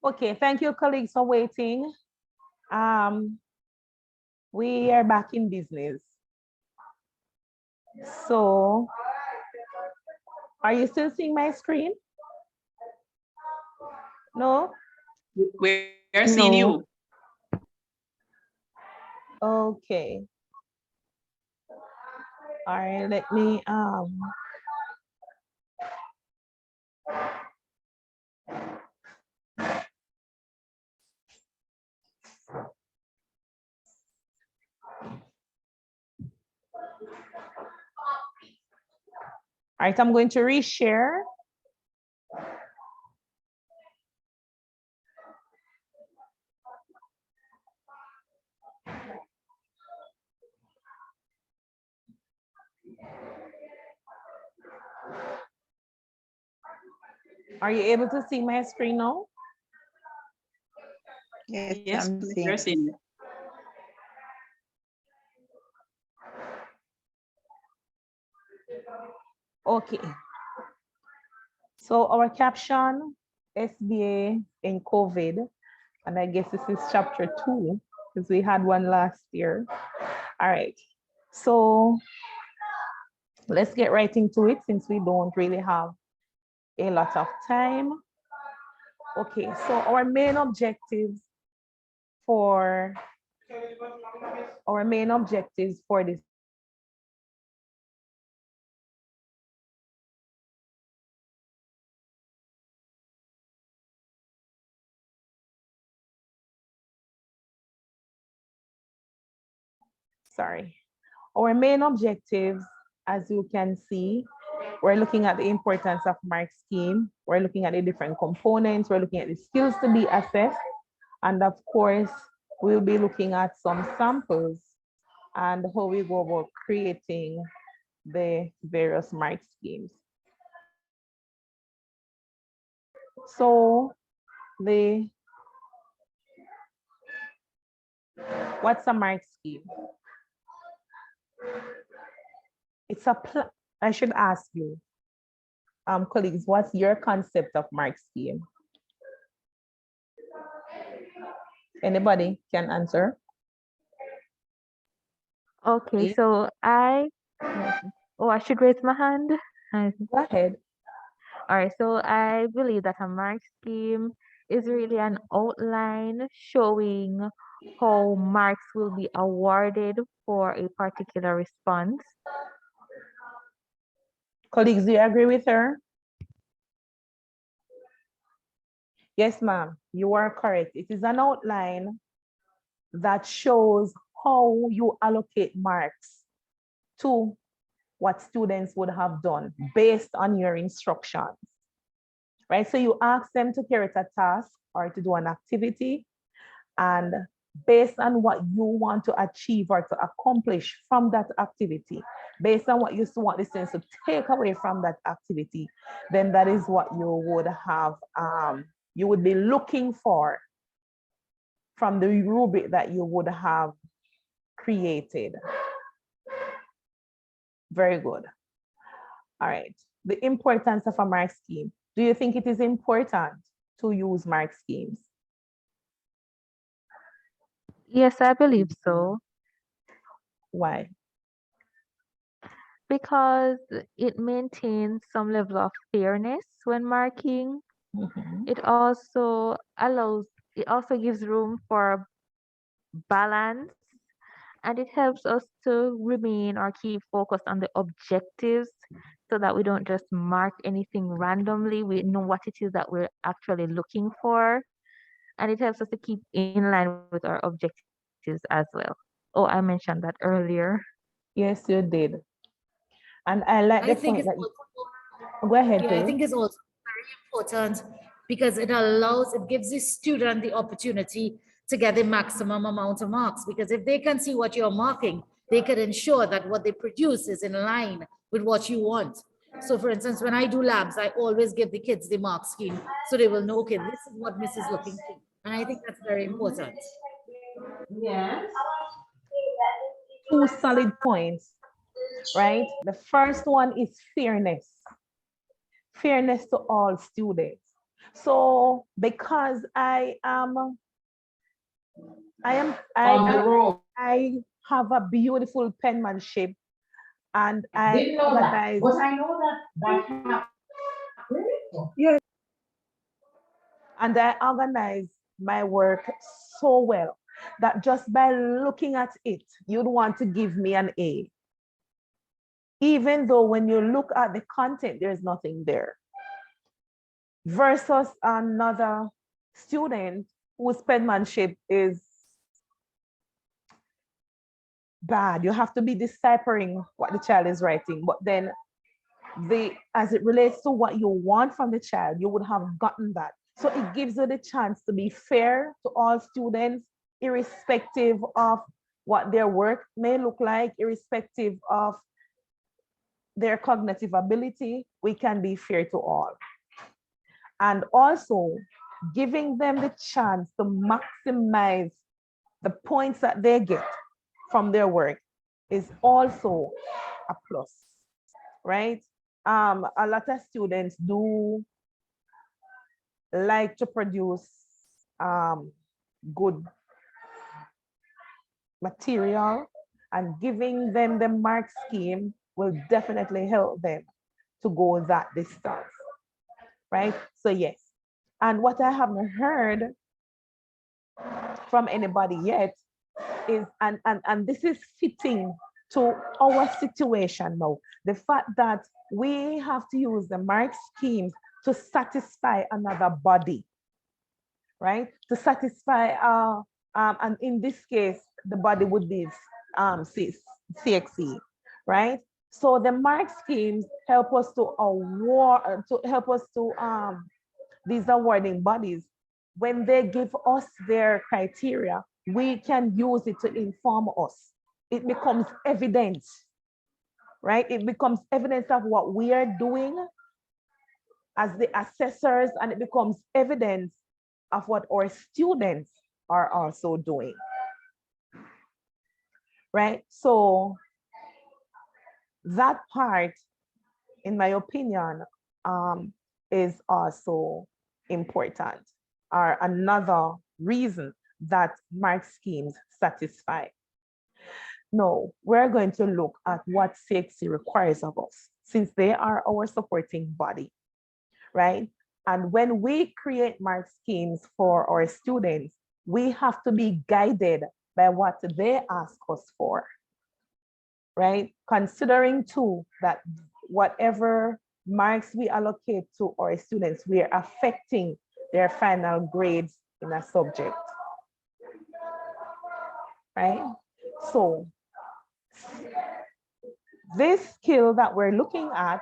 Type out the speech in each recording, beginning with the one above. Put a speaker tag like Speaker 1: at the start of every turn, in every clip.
Speaker 1: Okay, thank you, colleagues, for waiting. We are back in business. So, are you still seeing my screen? No?
Speaker 2: We're seeing you.
Speaker 1: Okay. All right, let me all right, I'm going to reshare. Are you able to see my screen now?
Speaker 2: Yes, we're seeing you.
Speaker 1: Okay. So our caption, SBA in COVID, and I guess this is chapter 2, because we had one last year. All right. So let's get right into it since we don't really have a lot of time. Okay, so our main objectives for this our main objectives, as you can see, we're looking at the importance of mark scheme. We're looking at the different components. We're looking at the skills to be assessed. And of course, we'll be looking at some samples and how we go about creating the various mark schemes. So what's a mark scheme? It's I should ask you, colleagues, what's your concept of mark scheme? Anybody can answer?
Speaker 3: Okay,
Speaker 1: Please.
Speaker 3: so I should raise my hand.
Speaker 1: Go ahead.
Speaker 3: All right, so I believe that a mark scheme is really an outline showing how marks will be awarded for a particular response.
Speaker 1: Colleagues, do you agree with her? Yes, ma'am, you are correct. It is an outline that shows how you allocate marks to what students would have done based on your instructions, right? So you ask them to carry out a task or to do an activity, and based on what you want to achieve or to accomplish from that activity, based on what you want the students to take away from that activity, then that is what you would have, you would be looking for from the rubric that you would have created. Very good. All right. The importance of a mark scheme. Do you think it is important to use mark schemes?
Speaker 3: Yes, I believe so.
Speaker 1: Why?
Speaker 3: Because it maintains some level of fairness when marking. It also gives room for balance, and it helps us to remain or keep focused on the objectives so that we don't just mark anything randomly. We know what it is that we're actually looking for, and it helps us to keep in line with our objectives as well. Oh, I mentioned that earlier.
Speaker 1: Yes, you did. And I like the point that go ahead,
Speaker 4: yeah,
Speaker 1: please.
Speaker 4: I think it's also very important because it gives the student the opportunity to get the maximum amount of marks. Because if they can see what you're marking, they can ensure that what they produce is in line with what you want. So for instance, when I do labs, I always give the kids the mark scheme so they will know, okay, this is what Miss is looking for. And I think that's very important.
Speaker 1: Yes. Two solid points, right? The first one is fairness. Fairness to all students. So because I have a beautiful penmanship, and I organize.
Speaker 5: But I know that what happened.
Speaker 1: Yes. And I organize my work so well that just by looking at it, you'd want to give me an A. Even though when you look at the content, there's nothing there. Versus another student whose penmanship is bad. You have to be deciphering what the child is writing, but then as it relates to what you want from the child, you would have gotten that. So it gives you the chance to be fair to all students, irrespective of what their work may look like, irrespective of their cognitive ability. We can be fair to all. And also giving them the chance to maximize the points that they get from their work is also a plus, right? A lot of students do like to produce good material, and giving them the mark scheme will definitely help them to go that distance, right? So yes, and what I haven't heard from anybody yet is, and this is fitting to our situation now, the fact that we have to use the mark schemes to satisfy another body, right? To satisfy, and in this case, the body would be CXC, right? So the mark schemes help us to award, these awarding bodies, when they give us their criteria, we can use it to inform us. It becomes evidence, right? It becomes evidence of what we are doing as the assessors, and it becomes evidence of what our students are also doing, right? So that part, in my opinion, is also important, or another reason that mark schemes satisfy. Now, we're going to look at what CXC requires of us, since they are our supporting body, right? And when we create mark schemes for our students, we have to be guided by what they ask us for, right? Considering too that whatever marks we allocate to our students, we are affecting their final grades in a subject, right? So this skill that we're looking at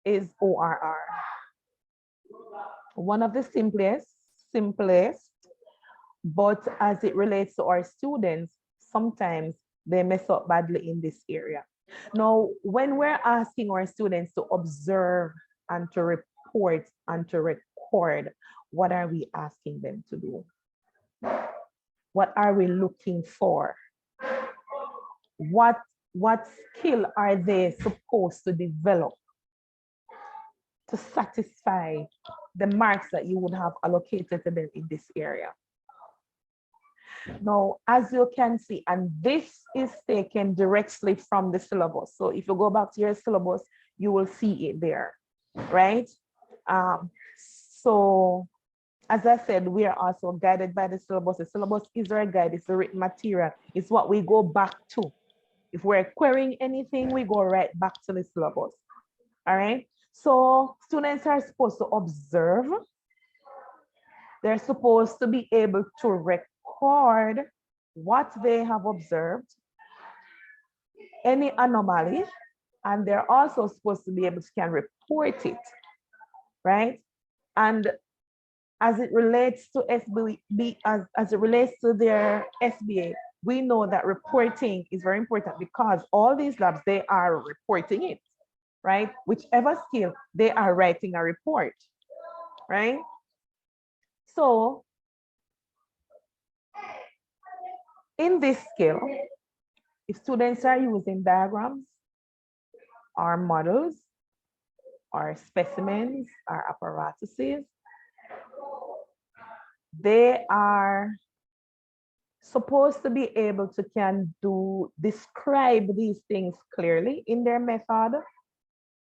Speaker 1: is ORR. One of the simplest, but as it relates to our students, sometimes they mess up badly in this area. Now, when we're asking our students to observe and to report and to record, what are we asking them to do? What are we looking for? What skill are they supposed to develop to satisfy the marks that you would have allocated to them in this area? Now, as you can see, and this is taken directly from the syllabus. So if you go back to your syllabus, you will see it there, right? So as I said, we are also guided by the syllabus. The syllabus is our guide, it's the written material. It's what we go back to. If we're querying anything, we go right back to the syllabus, all right? So students are supposed to observe. They're supposed to be able to record what they have observed, any anomaly, and they're also supposed to be able to can report it, right? And as it relates to SBA, as it relates to their SBA, we know that reporting is very important, because all these labs, they are reporting it, right? Whichever skill, they are writing a report, right? So in this skill, if students are using diagrams or models or specimens or apparatuses, they are supposed to be able to describe these things clearly in their method.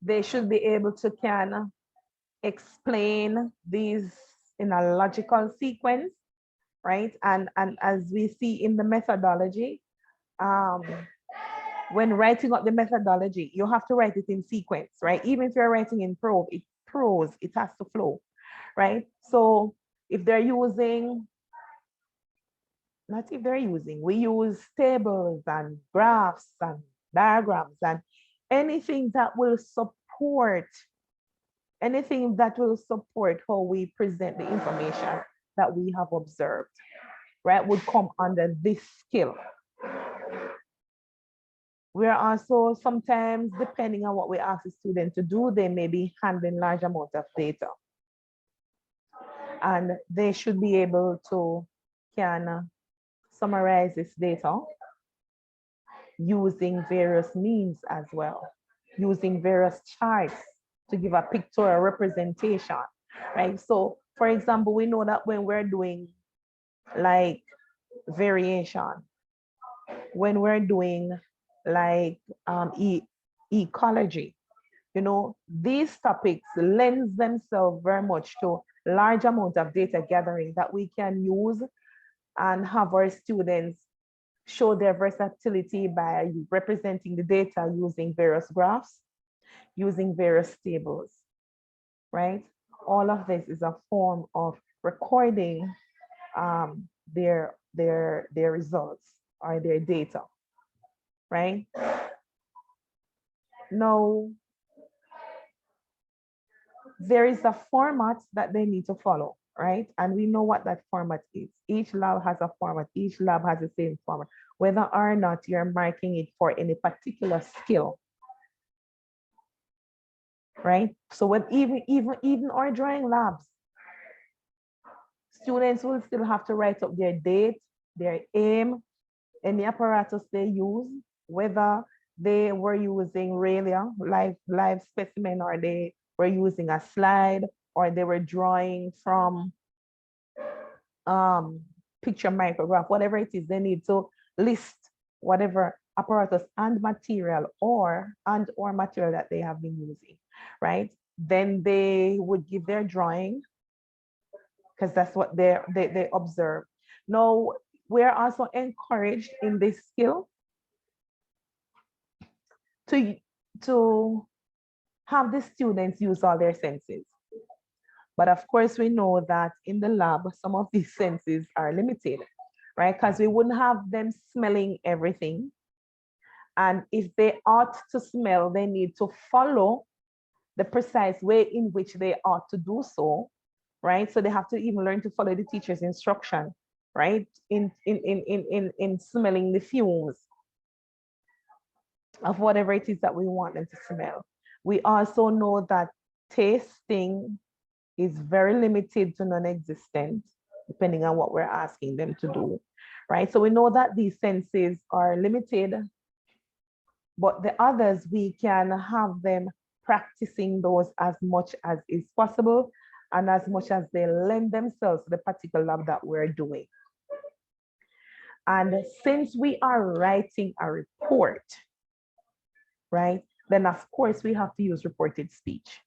Speaker 1: They should be able to explain these in a logical sequence, right? And as we see in the methodology, when writing up the methodology, you have to write it in sequence, right? Even if you're writing in prose, it has to flow, right? So if they're using, we use tables and graphs and diagrams and anything that will support how we present the information that we have observed, right, would come under this skill. We're also sometimes, depending on what we ask the student to do, they may be handling large amounts of data. And they should be able to summarize this data using various means as well, using various charts to give a pictorial representation, right? So for example, we know that when we're doing like variation, when we're doing like ecology, you know, these topics lend themselves very much to large amount of data gathering that we can use and have our students show their versatility by representing the data using various graphs, using various tables, right? All of this is a form of recording their results or their data, right? Now, there is a format that they need to follow, right? And we know what that format is. Each lab has a format. Each lab has the same format, whether or not you're marking it for any particular skill, right? So with even our drawing labs, students will still have to write up their date, their aim, any apparatus they use, whether they were using Ralia, live specimen, or they were using a slide, or they were drawing from picture micrograph, whatever it is, they need to list whatever apparatus and material or material that they have been using, right? Then they would give their drawing because that's what they observe. Now, we're also encouraged in this skill to have the students use all their senses. But of course, we know that in the lab, some of these senses are limited, right? Because we wouldn't have them smelling everything. And if they ought to smell, they need to follow the precise way in which they ought to do so, right? So they have to even learn to follow the teacher's instruction, right? In smelling the fumes of whatever it is that we want them to smell. We also know that tasting is very limited to non-existent, depending on what we're asking them to do, right? So we know that these senses are limited, but the others, we can have them practicing those as much as is possible and as much as they lend themselves to the particular lab that we're doing. And since we are writing a report, right, then of course we have to use reported speech,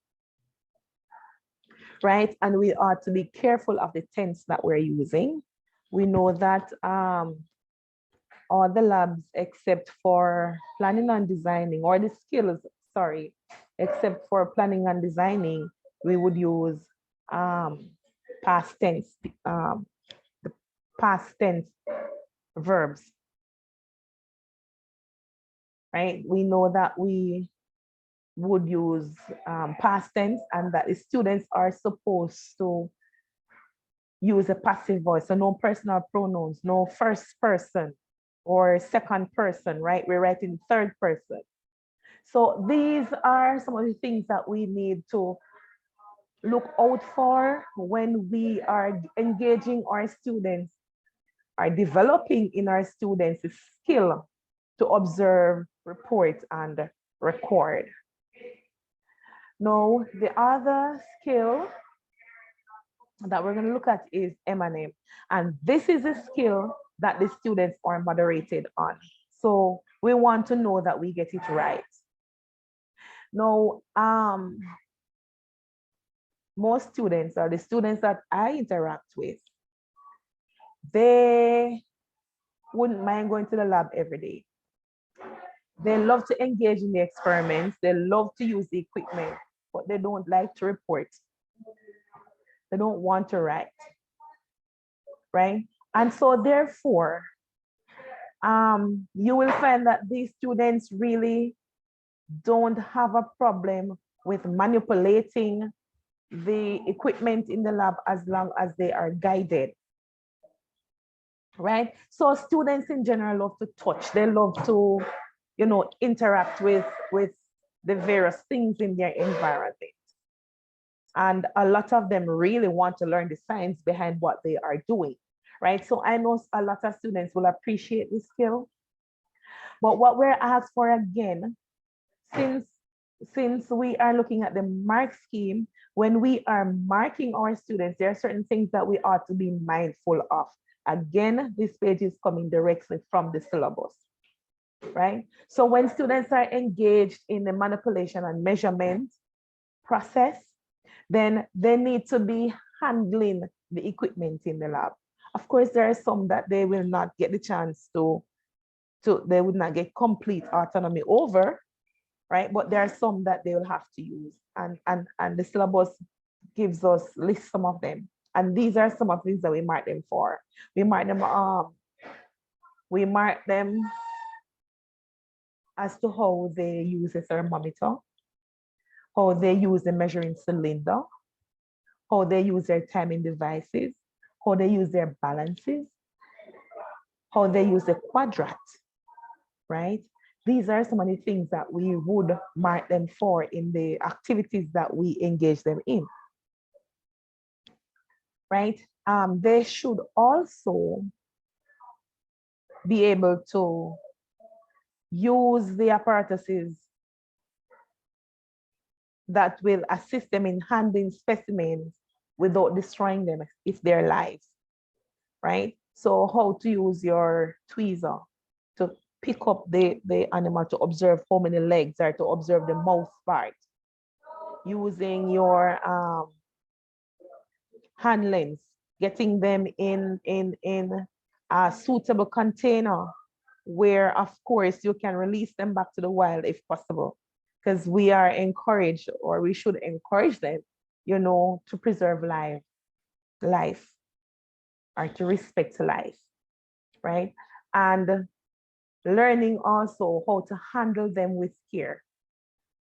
Speaker 1: right? And we ought to be careful of the tense that we're using. We know that all the labs except for planning and designing, or the skills, sorry, except for planning and designing, we would use past tense, the past tense verbs, right? We know that we would use past tense, and that the students are supposed to use a passive voice, so no personal pronouns, no first person or second person, right? We're writing third person. So these are some of the things that we need to look out for when we are engaging our students, are developing in our students the skill to observe, report, and record. Now, the other skill that we're going to look at is M&M. And this is a skill that the students are moderated on. So we want to know that we get it right. Now, most students, or the students that I interact with, they wouldn't mind going to the lab every day. They love to engage in the experiments. They love to use the equipment, but they don't like to report. They don't want to write, right? And so therefore, you will find that these students really don't have a problem with manipulating the equipment in the lab as long as they are guided, right? So students in general love to touch. They love to, interact with the various things in their environment. And a lot of them really want to learn the science behind what they are doing, right? So I know a lot of students will appreciate this skill. But what we're asked for again, since we are looking at the mark scheme, when we are marking our students, there are certain things that we ought to be mindful of. Again, this page is coming directly from the syllabus, right? So when students are engaged in the manipulation and measurement process, then they need to be handling the equipment in the lab. Of course, there are some that they will not get the chance they would not get complete autonomy over, right? But there are some that they will have to use. And the syllabus lists some of them. And these are some of the things that we mark them for. We mark them as to how they use a thermometer, how they use the measuring cylinder, how they use their timing devices, how they use their balances, how they use the quadrat, right? These are some of the things that we would mark them for in the activities that we engage them in, right? They should also be able to use the apparatuses that will assist them in handling specimens without destroying them if they're live, right? So how to use your tweezer to pick up the animal, to observe how many legs, or to observe the mouth part. Using your hand lens, getting them in a suitable container where, of course, you can release them back to the wild if possible, because we are encouraged, or we should encourage them, to preserve life, or to respect life, right? And learning also how to handle them with care,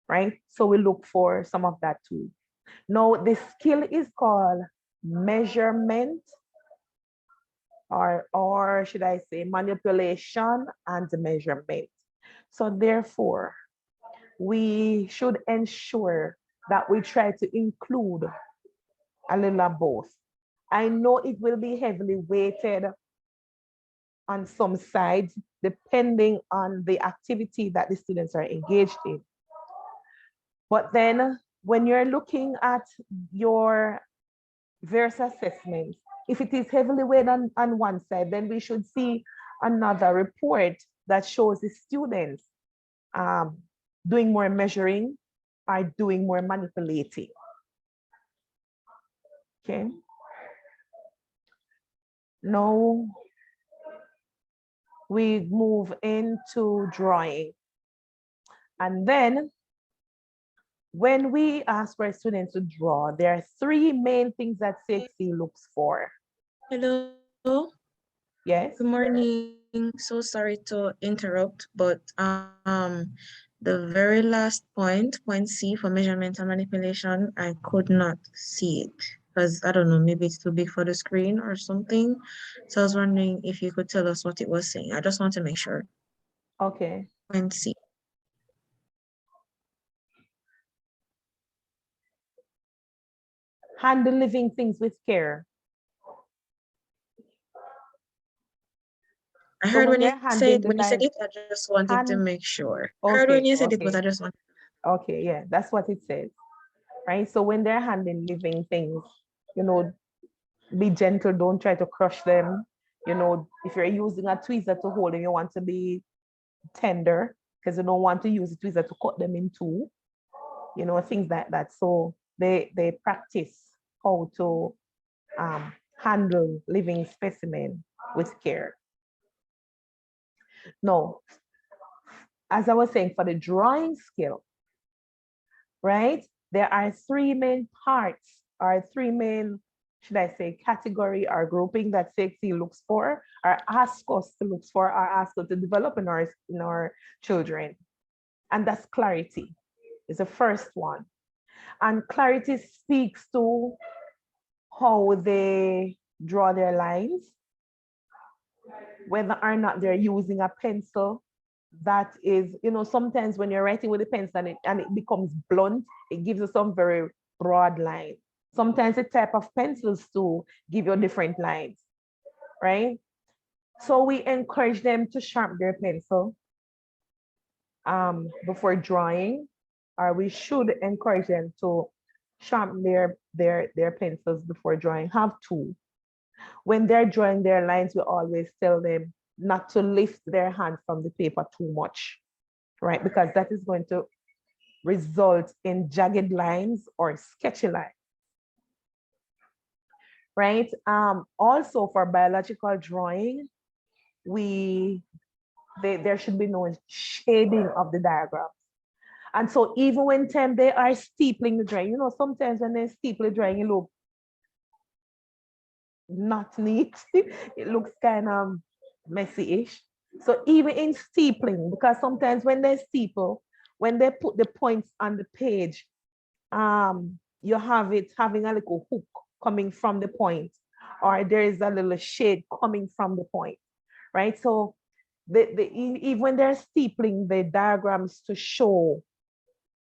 Speaker 1: right? So we look for some of that too. Now, the skill is called measurement, or should I say manipulation and measurement. So therefore, we should ensure that we try to include a little of both. I know it will be heavily weighted on some sides, depending on the activity that the students are engaged in. But then when you're looking at your various assessments, if it is heavily weighted on one side, then we should see another report that shows the students doing more measuring or doing more manipulating. Okay. Now we move into drawing. And then when we ask for students to draw, there are three main things that CXC looks for.
Speaker 6: Hello.
Speaker 1: Yes.
Speaker 6: Good morning. So sorry to interrupt, but the very last point C for measurement and manipulation, I could not see it because I don't know, maybe it's too big for the screen or something. So I was wondering if you could tell us what it was saying. I just want to make sure.
Speaker 1: Okay.
Speaker 6: Point C.
Speaker 1: Handle living things with care.
Speaker 6: I heard when you said
Speaker 1: device,
Speaker 6: it, I just wanted to make sure. I heard when you said it, but I just wanted.
Speaker 1: Okay, yeah, that's what it says, right? So when they're handling living things, Be gentle, don't try to crush them. You know, if you're using a tweezer to hold them, you want to be tender because you don't want to use a tweezer to cut them in two, you know, things like that. So they practice how to handle living specimen with care. Now, as I was saying, for the drawing skill, right, there are three main parts, or three main, should I say, category or grouping that CXC looks for, or ask us to look for, or ask us to develop in our children. And that's clarity, is the first one. And clarity speaks to how they draw their lines, whether or not they're using a pencil that is, you know, sometimes when you're writing with a pencil and it becomes blunt, it gives you some very broad line. Sometimes the type of pencils to give you different lines, right? So we encourage them to sharpen their pencil before drawing, or we should encourage them to sharpen their pencils before drawing. Have two. When they're drawing their lines, we always tell them not to lift their hand from the paper too much, right? Because that is going to result in jagged lines or sketchy lines, right? Also for biological drawing, there should be no shading of the diagrams. And so even when they are steepling the drawing, you know, sometimes when they steeple the drawing, it looks not neat. It looks kind of messy-ish. So even in steepling, because sometimes when they steeple, when they put the points on the page, you have it having a little hook coming from the point, or there is a little shade coming from the point, right? So even when they're steepling the diagrams to show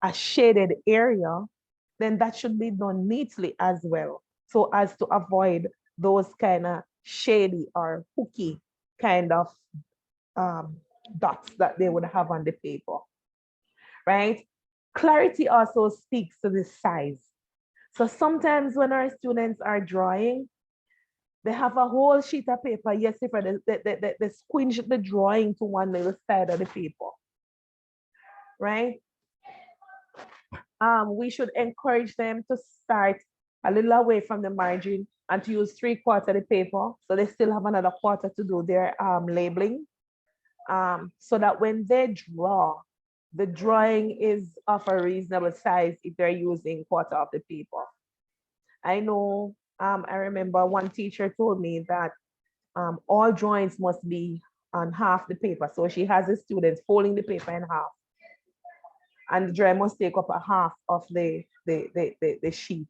Speaker 1: a shaded area, then that should be done neatly as well, so as to avoid those kind of shady or hooky kind of dots that they would have on the paper, right? Clarity also speaks to the size. So sometimes when our students are drawing, they have a whole sheet of paper. Yes, if they squinch the drawing to one little side of the paper, right? We should encourage them to start a little away from the margin and to use 3/4 of the paper. So they still have another quarter to do their labeling. So that when they draw, the drawing is of a reasonable size if they're using 1/4 of the paper. I know, I remember one teacher told me that all drawings must be on half the paper. So she has the students folding the paper in half, and the drawing must take up a half of the sheet,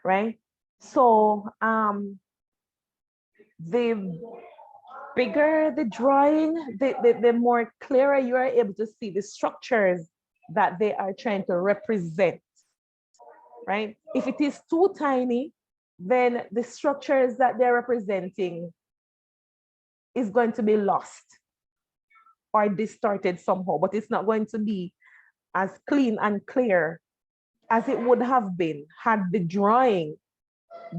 Speaker 1: right? So the bigger the drawing, the more clearer you are able to see the structures that they are trying to represent, right? If it is too tiny, then the structures that they're representing is going to be lost or distorted somehow, but it's not going to be as clean and clear as it would have been had the drawing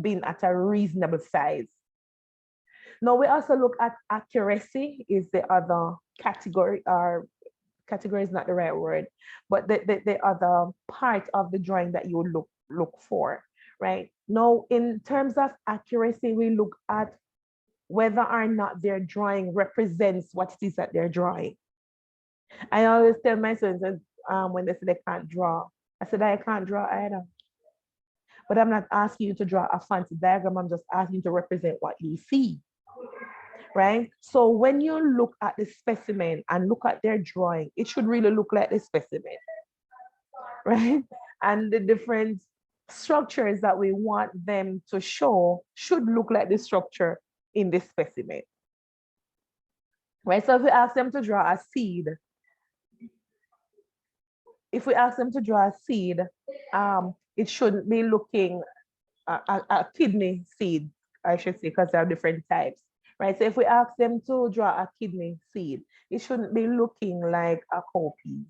Speaker 1: been at a reasonable size. Now we also look at accuracy is the other category, or category is not the right word, but the other part of the drawing that you would look for, right? Now, in terms of accuracy, we look at whether or not their drawing represents what it is that they're drawing. I always tell my students when they say they can't draw, I said, I can't draw either. But I'm not asking you to draw a fancy diagram, I'm just asking you to represent what you see, right? So when you look at the specimen and look at their drawing, it should really look like the specimen, right? And the different structures that we want them to show should look like the structure in this specimen, right? So if we ask them to draw a seed, it shouldn't be looking a kidney seed, I should say, because there are different types, right? So if we ask them to draw a kidney seed, it shouldn't be looking like a cowpea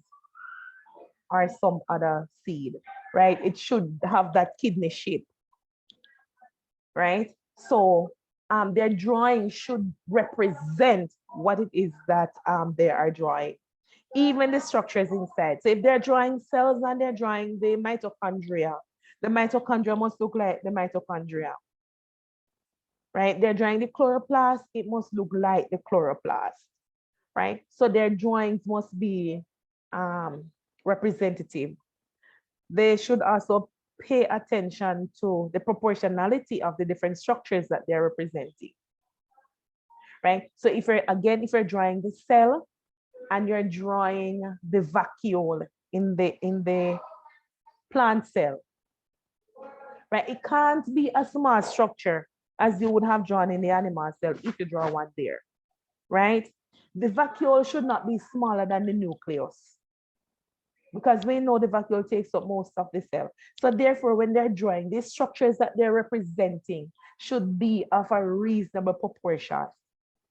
Speaker 1: or some other seed, right? It should have that kidney shape, right? So their drawing should represent what it is that they are drawing. Even the structures inside. So if they're drawing cells and they're drawing the mitochondria must look like the mitochondria. Right? They're drawing the chloroplast, it must look like the chloroplast. Right? So their drawings must be representative. They should also pay attention to the proportionality of the different structures that they're representing. Right? So if you're drawing the cell and you're drawing the vacuole in the plant cell, right? It can't be a small structure as you would have drawn in the animal cell if you draw one there, right? The vacuole should not be smaller than the nucleus because we know the vacuole takes up most of the cell. So therefore, when they're drawing, these structures that they're representing should be of a reasonable proportion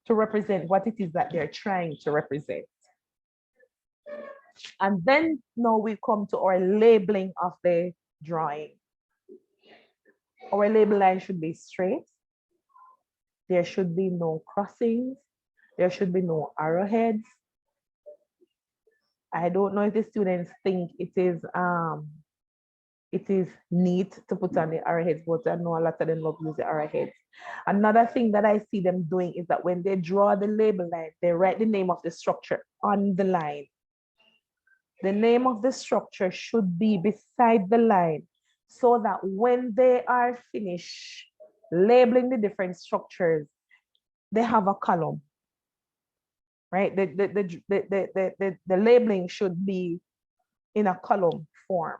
Speaker 1: to represent what it is that they're trying to represent. And then now we come to our labeling of the drawing. Our label line should be straight. There should be no crossings. There should be no arrowheads. I don't know if the students think it is neat to put on the arrowheads, but I know a lot of them love use the arrowheads. Another thing that I see them doing is that when they draw the label line, they write the name of the structure on the line. The name of the structure should be beside the line so that when they are finished labeling the different structures, they have a column, right? The labeling should be in a column form,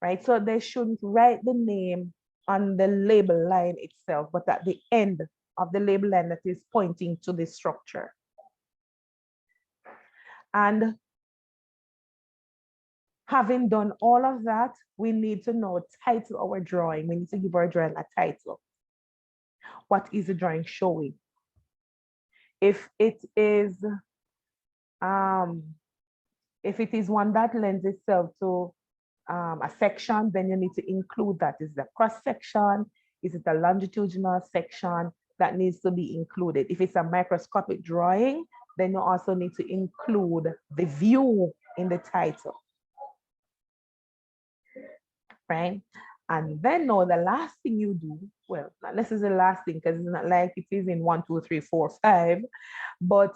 Speaker 1: right? So they shouldn't write the name on the label line itself, but at the end of the label line that is pointing to the structure. And having done all of that, we need to now title our drawing. We need to give our drawing a title. What is the drawing showing? If it is one that lends itself to a section, then you need to include that. Is it a cross section? Is it a longitudinal section? That needs to be included. If it's a microscopic drawing, then you also need to include the view in the title. Right? And then now the last thing you do, well, not necessarily the last thing because it's not like it is in 1, 2, 3, 4, 5, but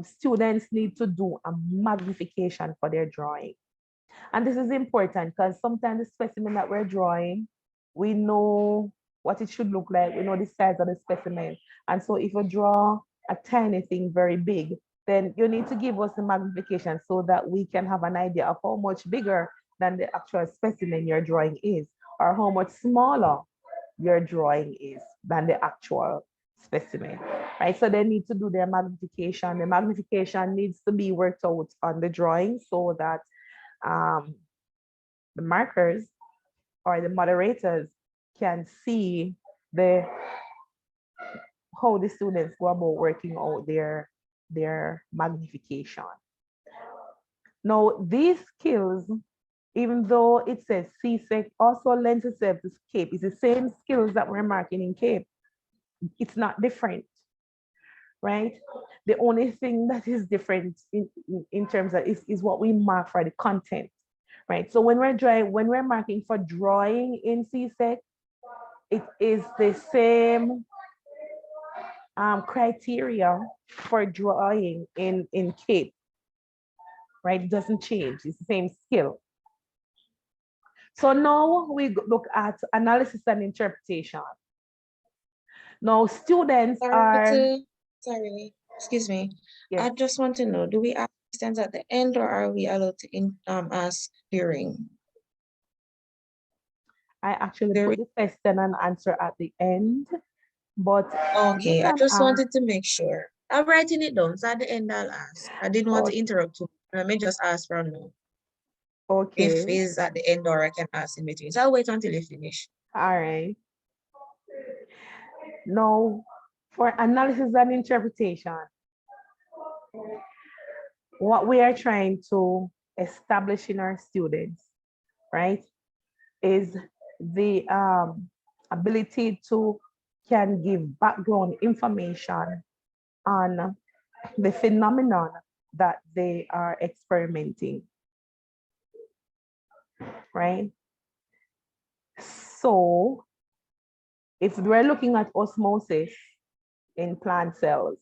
Speaker 1: students need to do a magnification for their drawing. And this is important because sometimes the specimen that we're drawing, we know what it should look like, we know the size of the specimen. And so if you draw a tiny thing very big, then you need to give us the magnification so that we can have an idea of how much bigger than the actual specimen your drawing is, or how much smaller your drawing is than the actual specimen, right? So they need to do their magnification. The magnification needs to be worked out on the drawing so that the markers or the moderators can see how the students go about working out their magnification. Now, these skills, even though it says CSEC, also lends itself to CAPE. It's the same skills that we're marking in CAPE. It's not different, right? The only thing that is different in terms of is what we mark for the content, right? So when we're marking for drawing in CSEC, it is the same criteria for drawing in CAPE, right? It doesn't change, it's the same skill. So now we look at analysis and interpretation. Now students
Speaker 6: Sorry, excuse me.
Speaker 1: Yes.
Speaker 6: I just want to know, do we ask questions at the end or are we allowed to ask during?
Speaker 1: I actually put the question and answer at the end, but
Speaker 6: okay, I just wanted to make sure. I'm writing it down, so at the end I'll ask. I didn't want to interrupt you. Let me just ask from now.
Speaker 1: Okay.
Speaker 6: If it's at the end or I can ask in between. So I'll wait until you finish.
Speaker 1: All right. Now, for analysis and interpretation, what we are trying to establish in our students, right, is the ability to can give background information on the phenomenon that they are experimenting, right? So if we're looking at osmosis in plant cells,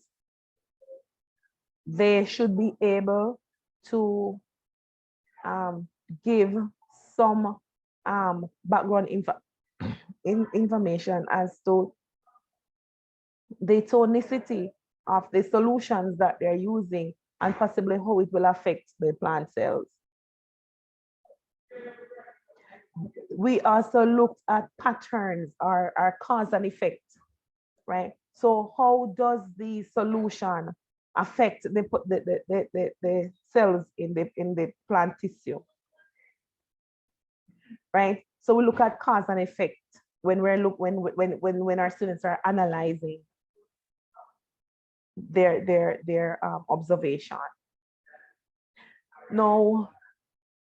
Speaker 1: they should be able to give some background information as to the tonicity of the solutions that they're using and possibly how it will affect the plant cells. We also looked at patterns or cause and effect, right? So how does the solution affect the cells in the plant tissue, right? So we look at cause and effect when when our students are analyzing their observation. Now,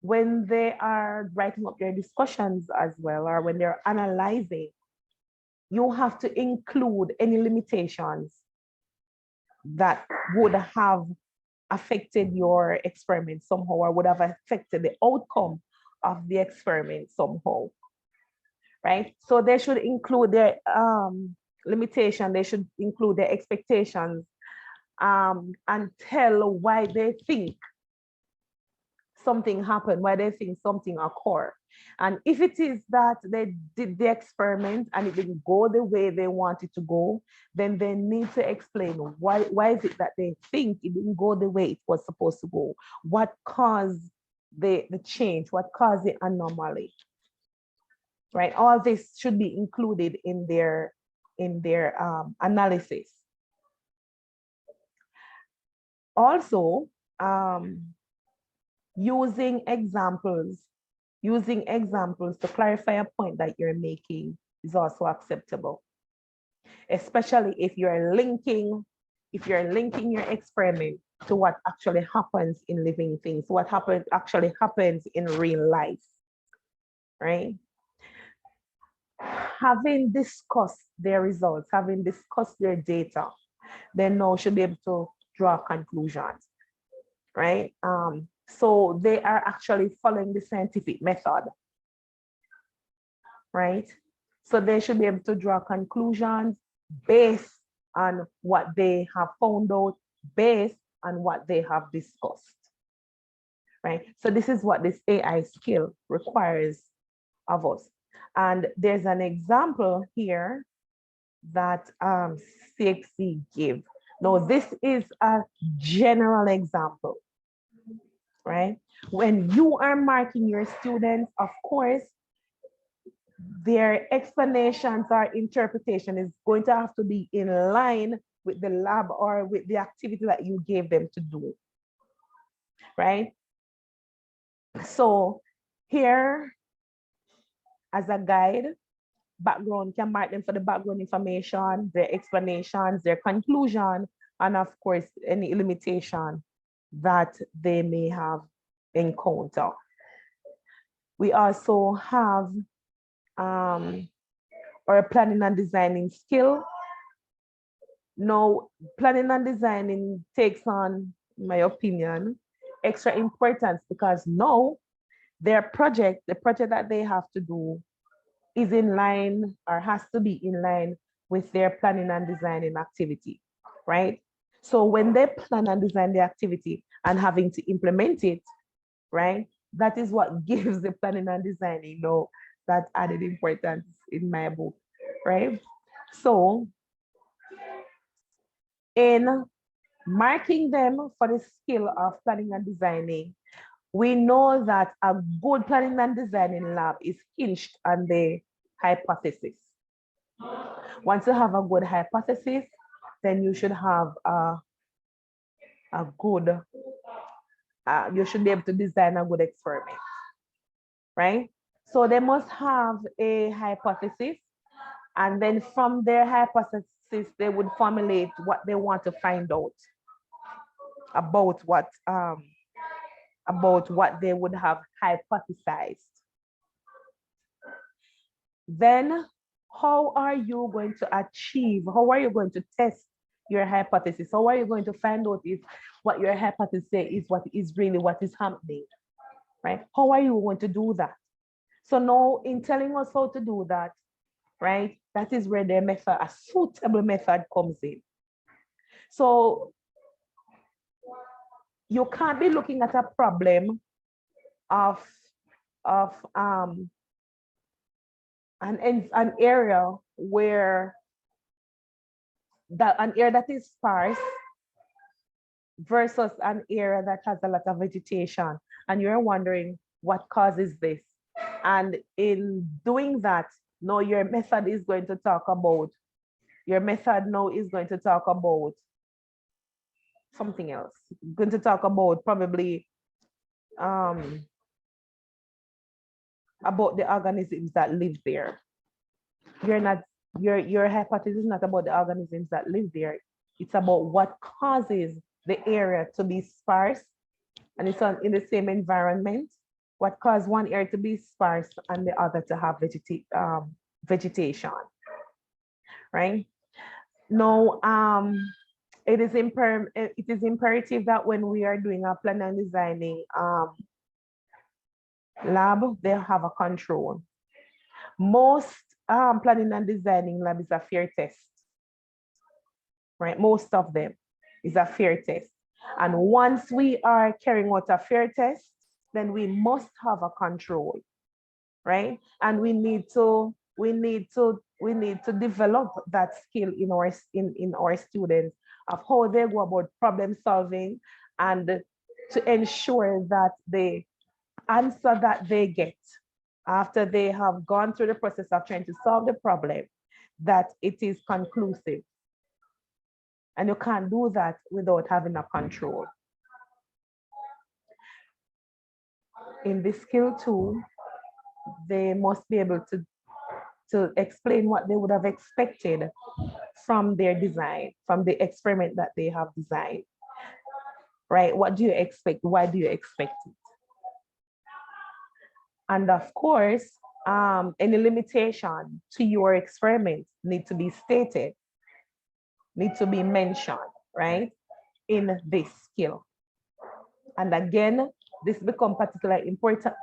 Speaker 1: when they are writing up their discussions as well, or when they're analyzing, you have to include any limitations that would have affected your experiment somehow, or would have affected the outcome of the experiment somehow, right? So they should include their limitation, they should include their expectations, and tell why they think something happened, why they think something occurred. And if it is that they did the experiment and it didn't go the way they want it to go, then they need to explain why is it that they think it didn't go the way it was supposed to go? What caused the change? What caused the anomaly? Right? All this should be included in their analysis. Also, using examples to clarify a point that you're making is also acceptable, especially if you're linking your experiment to what actually happens in living things, what actually happens in real life, right? Having discussed their results, having discussed their data, they now should be able to draw conclusions, right? So they are actually following the scientific method, right? So they should be able to draw conclusions based on what they have found out, based on what they have discussed, right? So this is what this AI skill requires of us. And there's an example here that CXC gave. Now, this is a general example, right? When you are marking your students, of course, their explanations or interpretation is going to have to be in line with the lab or with the activity that you gave them to do, right? So here, as a guide, background can mark them for the background information, their explanations, their conclusion, and of course, any limitation that they may have encountered. We also have our planning and designing skill. Now, planning and designing takes on, in my opinion, extra importance because now their project, the project that they have to do is in line or has to be in line with their planning and designing activity, right? So when they plan and design the activity and having to implement it, right? That is what gives the planning and designing, you know, that added importance in my book, right? So in marking them for the skill of planning and designing, we know that a good planning and designing lab is hinged on the hypothesis. Once you have a good hypothesis, then you should have a good, you should be able to design a good experiment, right? So they must have a hypothesis, and then from their hypothesis, they would formulate what they want to find out about what they would have hypothesized. Then how are you going to achieve, how are you going to test your hypothesis? How are you going to find out if what your hypothesis say is what is really what is happening, right? How are you going to do that? So now in telling us how to do that, right, that is where the method, a suitable method comes in. So you can't be looking at a problem of an area where an area that is sparse versus an area that has a lot of vegetation, and you're wondering what causes this. And in doing that, now your method is going to talk about something else. Going to talk about probably about the organisms that live there. Your hypothesis is not about the organisms that live there. It's about what causes the area to be sparse, and it's in the same environment. What caused one area to be sparse and the other to have vegetation, right? Now, it is imperative that when we are doing a plan and designing lab, they have a control. Most planning and designing lab is a fair test, right? Most of them is a fair test. And once we are carrying out a fair test, then we must have a control, right? And we need to develop that skill in our students of how they go about problem solving, and to ensure that the answer that they get after they have gone through the process of trying to solve the problem, that it is conclusive. And you can't do that without having a control. In this skill too, they must be able to explain what they would have expected from their design, from the experiment that they have designed, right? What do you expect? Why do you expect it? And of course, any limitation to your experiment need to be stated, need to be mentioned, right, in this skill. And again, this becomes particularly important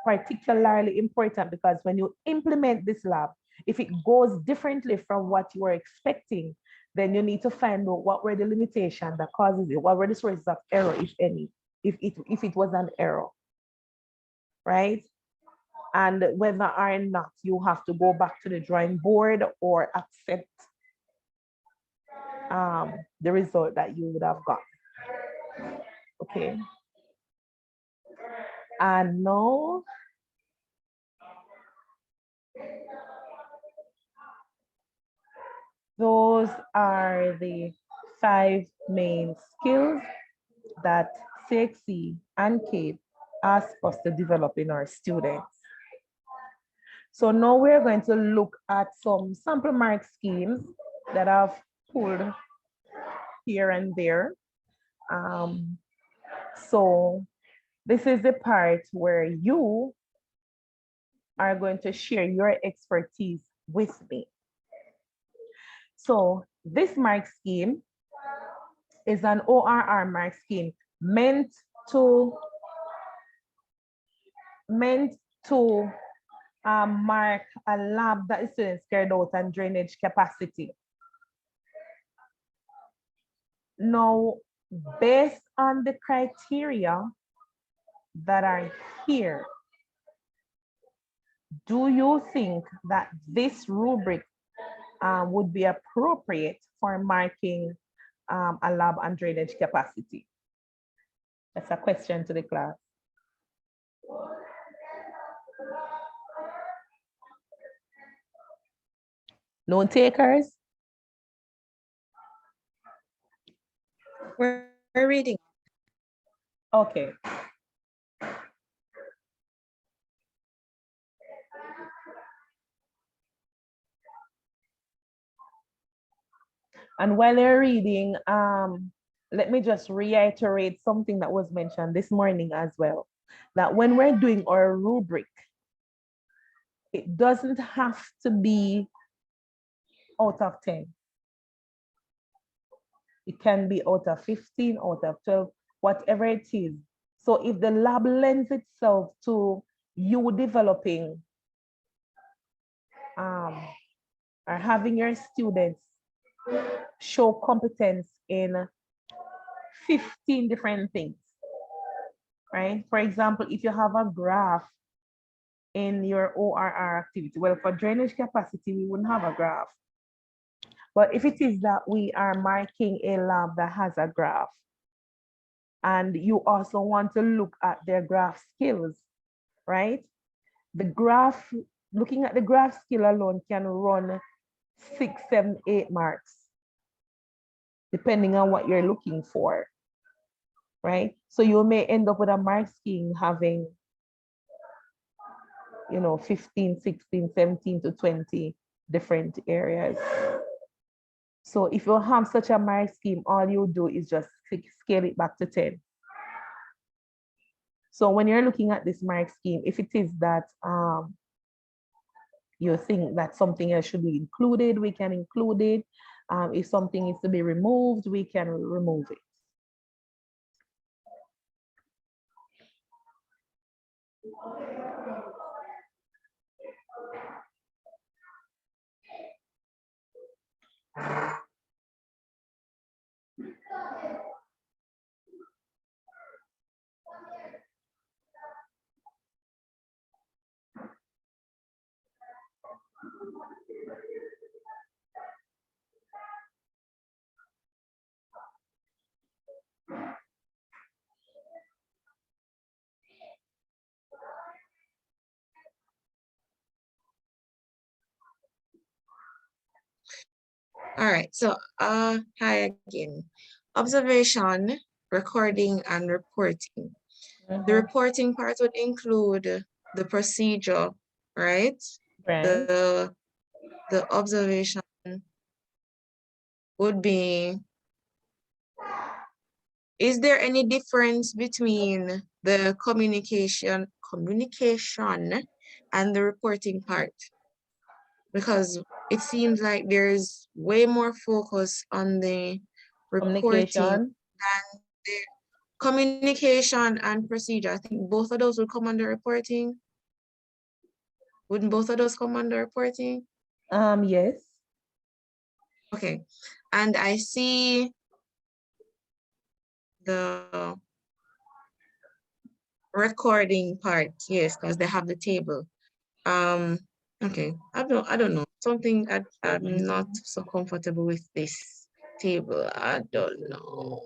Speaker 1: because when you implement this lab, if it goes differently from what you were expecting, then you need to find out what were the limitations that causes it, what were the sources of error, if any, if it was an error, right? And whether or not you have to go back to the drawing board or accept the result that you would have got. Okay. And now, those are the 5 main skills that CXC and CAPE ask us to develop in our students. So now we're going to look at some sample mark schemes that I've pulled here and there. So this is the part where you are going to share your expertise with me. So this mark scheme is an ORR mark scheme meant to mark a lab that the students carried out and drainage capacity. Now, based on the criteria that are here, do you think that this rubric would be appropriate for marking a lab and drainage capacity? That's a question to the class. No takers?
Speaker 6: We're reading.
Speaker 1: Okay. And while they're reading, let me just reiterate something that was mentioned this morning as well, that when we're doing our rubric, it doesn't have to be out of 10. It can be out of 15, out of 12, whatever it is. So if the lab lends itself to you developing or having your students show competence in 15 different things, right? For example, if you have a graph in your ORR activity, well, for drainage capacity, we wouldn't have a graph. But if it is that we are marking a lab that has a graph, and you also want to look at their graph skills, right? The graph, looking at the graph skill alone can run 6, 7, 8 marks, depending on what you're looking for, right? So you may end up with a mark scheme having, 15, 16, 17 to 20 different areas. So if you have such a mark scheme, all you do is just scale it back to 10. So when you're looking at this mark scheme, if it is that you think that something else should be included, we can include it. If something is to be removed, we can remove it.
Speaker 6: All right, so hi again. Observation, recording, and reporting. The reporting part would include the procedure, right?
Speaker 1: Right.
Speaker 6: The observation would be, is there any difference between the communication and the reporting part? Because it seems like there's way more focus on the reporting than the communication and procedure. I think both of those will come under reporting. Wouldn't both of those come under reporting?
Speaker 1: Yes.
Speaker 6: Okay, and I see the recording part, yes, because they have the table. Okay, I don't know. Something I'm not so comfortable with this table. I don't know.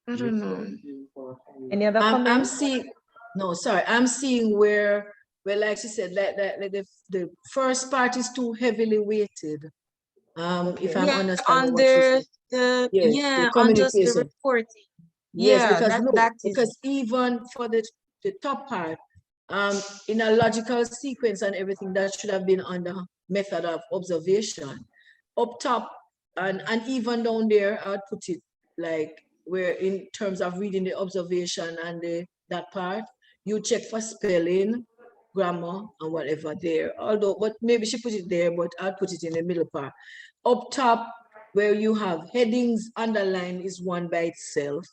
Speaker 1: Any other
Speaker 5: I'm
Speaker 1: comments?
Speaker 5: seeing, no, sorry, I'm seeing where like she said, like the first part is too heavily weighted. If I'm
Speaker 6: Yeah,
Speaker 5: understanding what she said.
Speaker 6: yeah,
Speaker 5: The
Speaker 6: on just the
Speaker 5: communication.
Speaker 6: reporting.
Speaker 5: Yes,
Speaker 6: Yeah,
Speaker 5: because look,
Speaker 6: that is
Speaker 5: because even for the top part, in a logical sequence and everything, that should have been on the method of observation. Up top and even down there, I would put it like where in terms of reading the observation and that part, you check for spelling, grammar, and whatever there. Although, but maybe she put it there, but I'd put it in the middle part. Up top, where you have headings underlined is one by itself.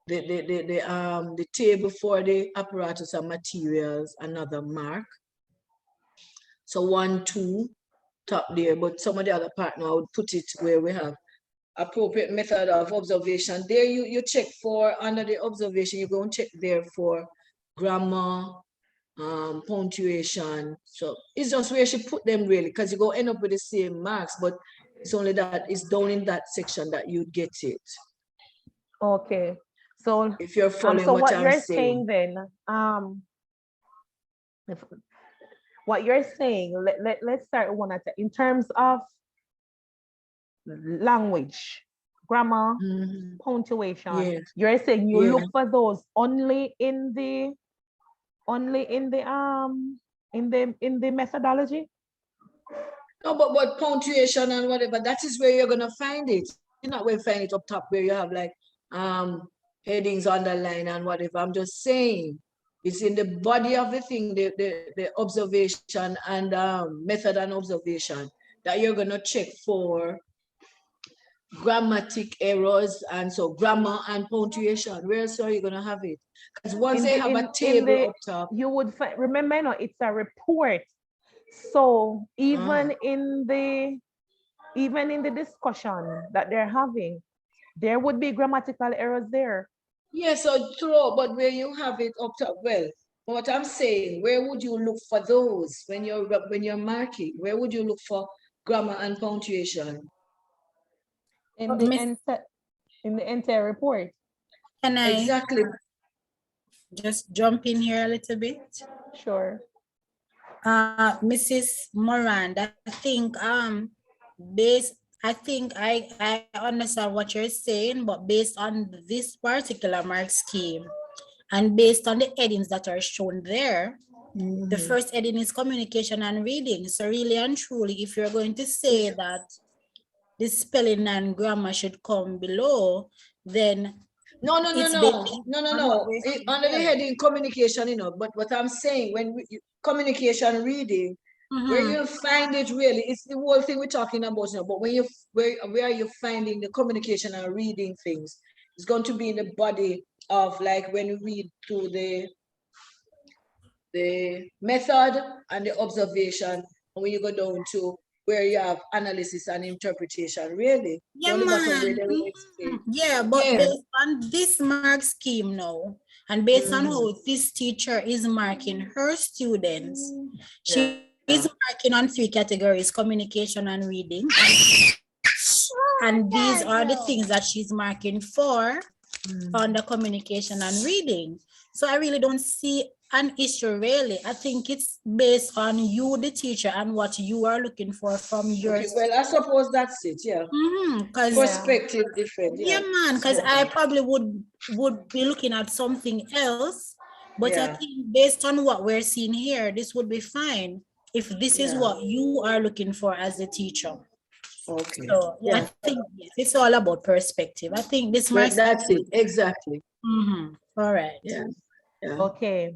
Speaker 5: The table for the apparatus and materials, another mark. So 1, 2, top there, but some of the other part now I would put it where we have appropriate method of observation. There you check for, under the observation, you go and check there for grammar, punctuation. So it's just where she put them really, because you go end up with the same marks, but it's only that it's down in that section that you get it.
Speaker 1: Okay. So
Speaker 5: if you're following
Speaker 1: so
Speaker 5: what
Speaker 1: what
Speaker 5: I'm
Speaker 1: you're
Speaker 5: saying
Speaker 1: then, what you're saying, let's start one at a, in terms of language, grammar, punctuation.
Speaker 5: Yes.
Speaker 1: You're saying you
Speaker 5: Yeah.
Speaker 1: look for those only in the methodology?
Speaker 5: No, but punctuation and whatever, that is where you're gonna find it. You're not going to find it up top where you have like headings underline and whatever. I'm just saying it's in the body of the thing, the observation and method and observation. that you're gonna check for grammatic errors and so grammar and punctuation. Where else are you gonna have it? Because once they have a table up top,
Speaker 1: you would find, remember, no, it's a report. So even in the discussion that they're having, there would be grammatical errors there.
Speaker 5: yeah, so through, but where you have it up top, well, what I'm saying, where would you look for those when you're marking? Where would you look for grammar and punctuation?
Speaker 1: In the entire report.
Speaker 7: Can I
Speaker 5: Exactly.
Speaker 7: just jump in here a little bit?
Speaker 1: Sure.
Speaker 7: Mrs. Moran, I think I understand what you're saying, but based on this particular mark scheme and based on the headings that are shown there, the first heading is communication and reading. So really and truly, if you're going to say that the spelling and grammar should come below, then
Speaker 5: No.
Speaker 7: Under
Speaker 5: Under the heading communication, but what I'm saying, communication reading, where you'll find it really, it's the whole thing we're talking about now, but where are you finding the communication and reading things? It's going to be in the body of, like, when you read through the method and the observation, and when you go down to where you have analysis and interpretation, really.
Speaker 7: Yeah, but based on this mark scheme now, and based on how this teacher is marking her students, she is marking on 3 categories: communication and reading. And these are the things that she's marking for on the communication and reading. So I really don't see an issue, really. I think it's based on you, the teacher, and what you are looking for from your.
Speaker 5: Okay, well, I suppose that's it, yeah. Perspective different.
Speaker 7: Yeah, man, because I probably would be looking at something else, but I think based on what we're seeing here, this would be fine if this is what you are looking for as a teacher.
Speaker 5: Okay.
Speaker 7: So I think it's all about perspective. I think this might.
Speaker 5: That's it, exactly.
Speaker 7: All right.
Speaker 5: Yeah.
Speaker 1: Okay.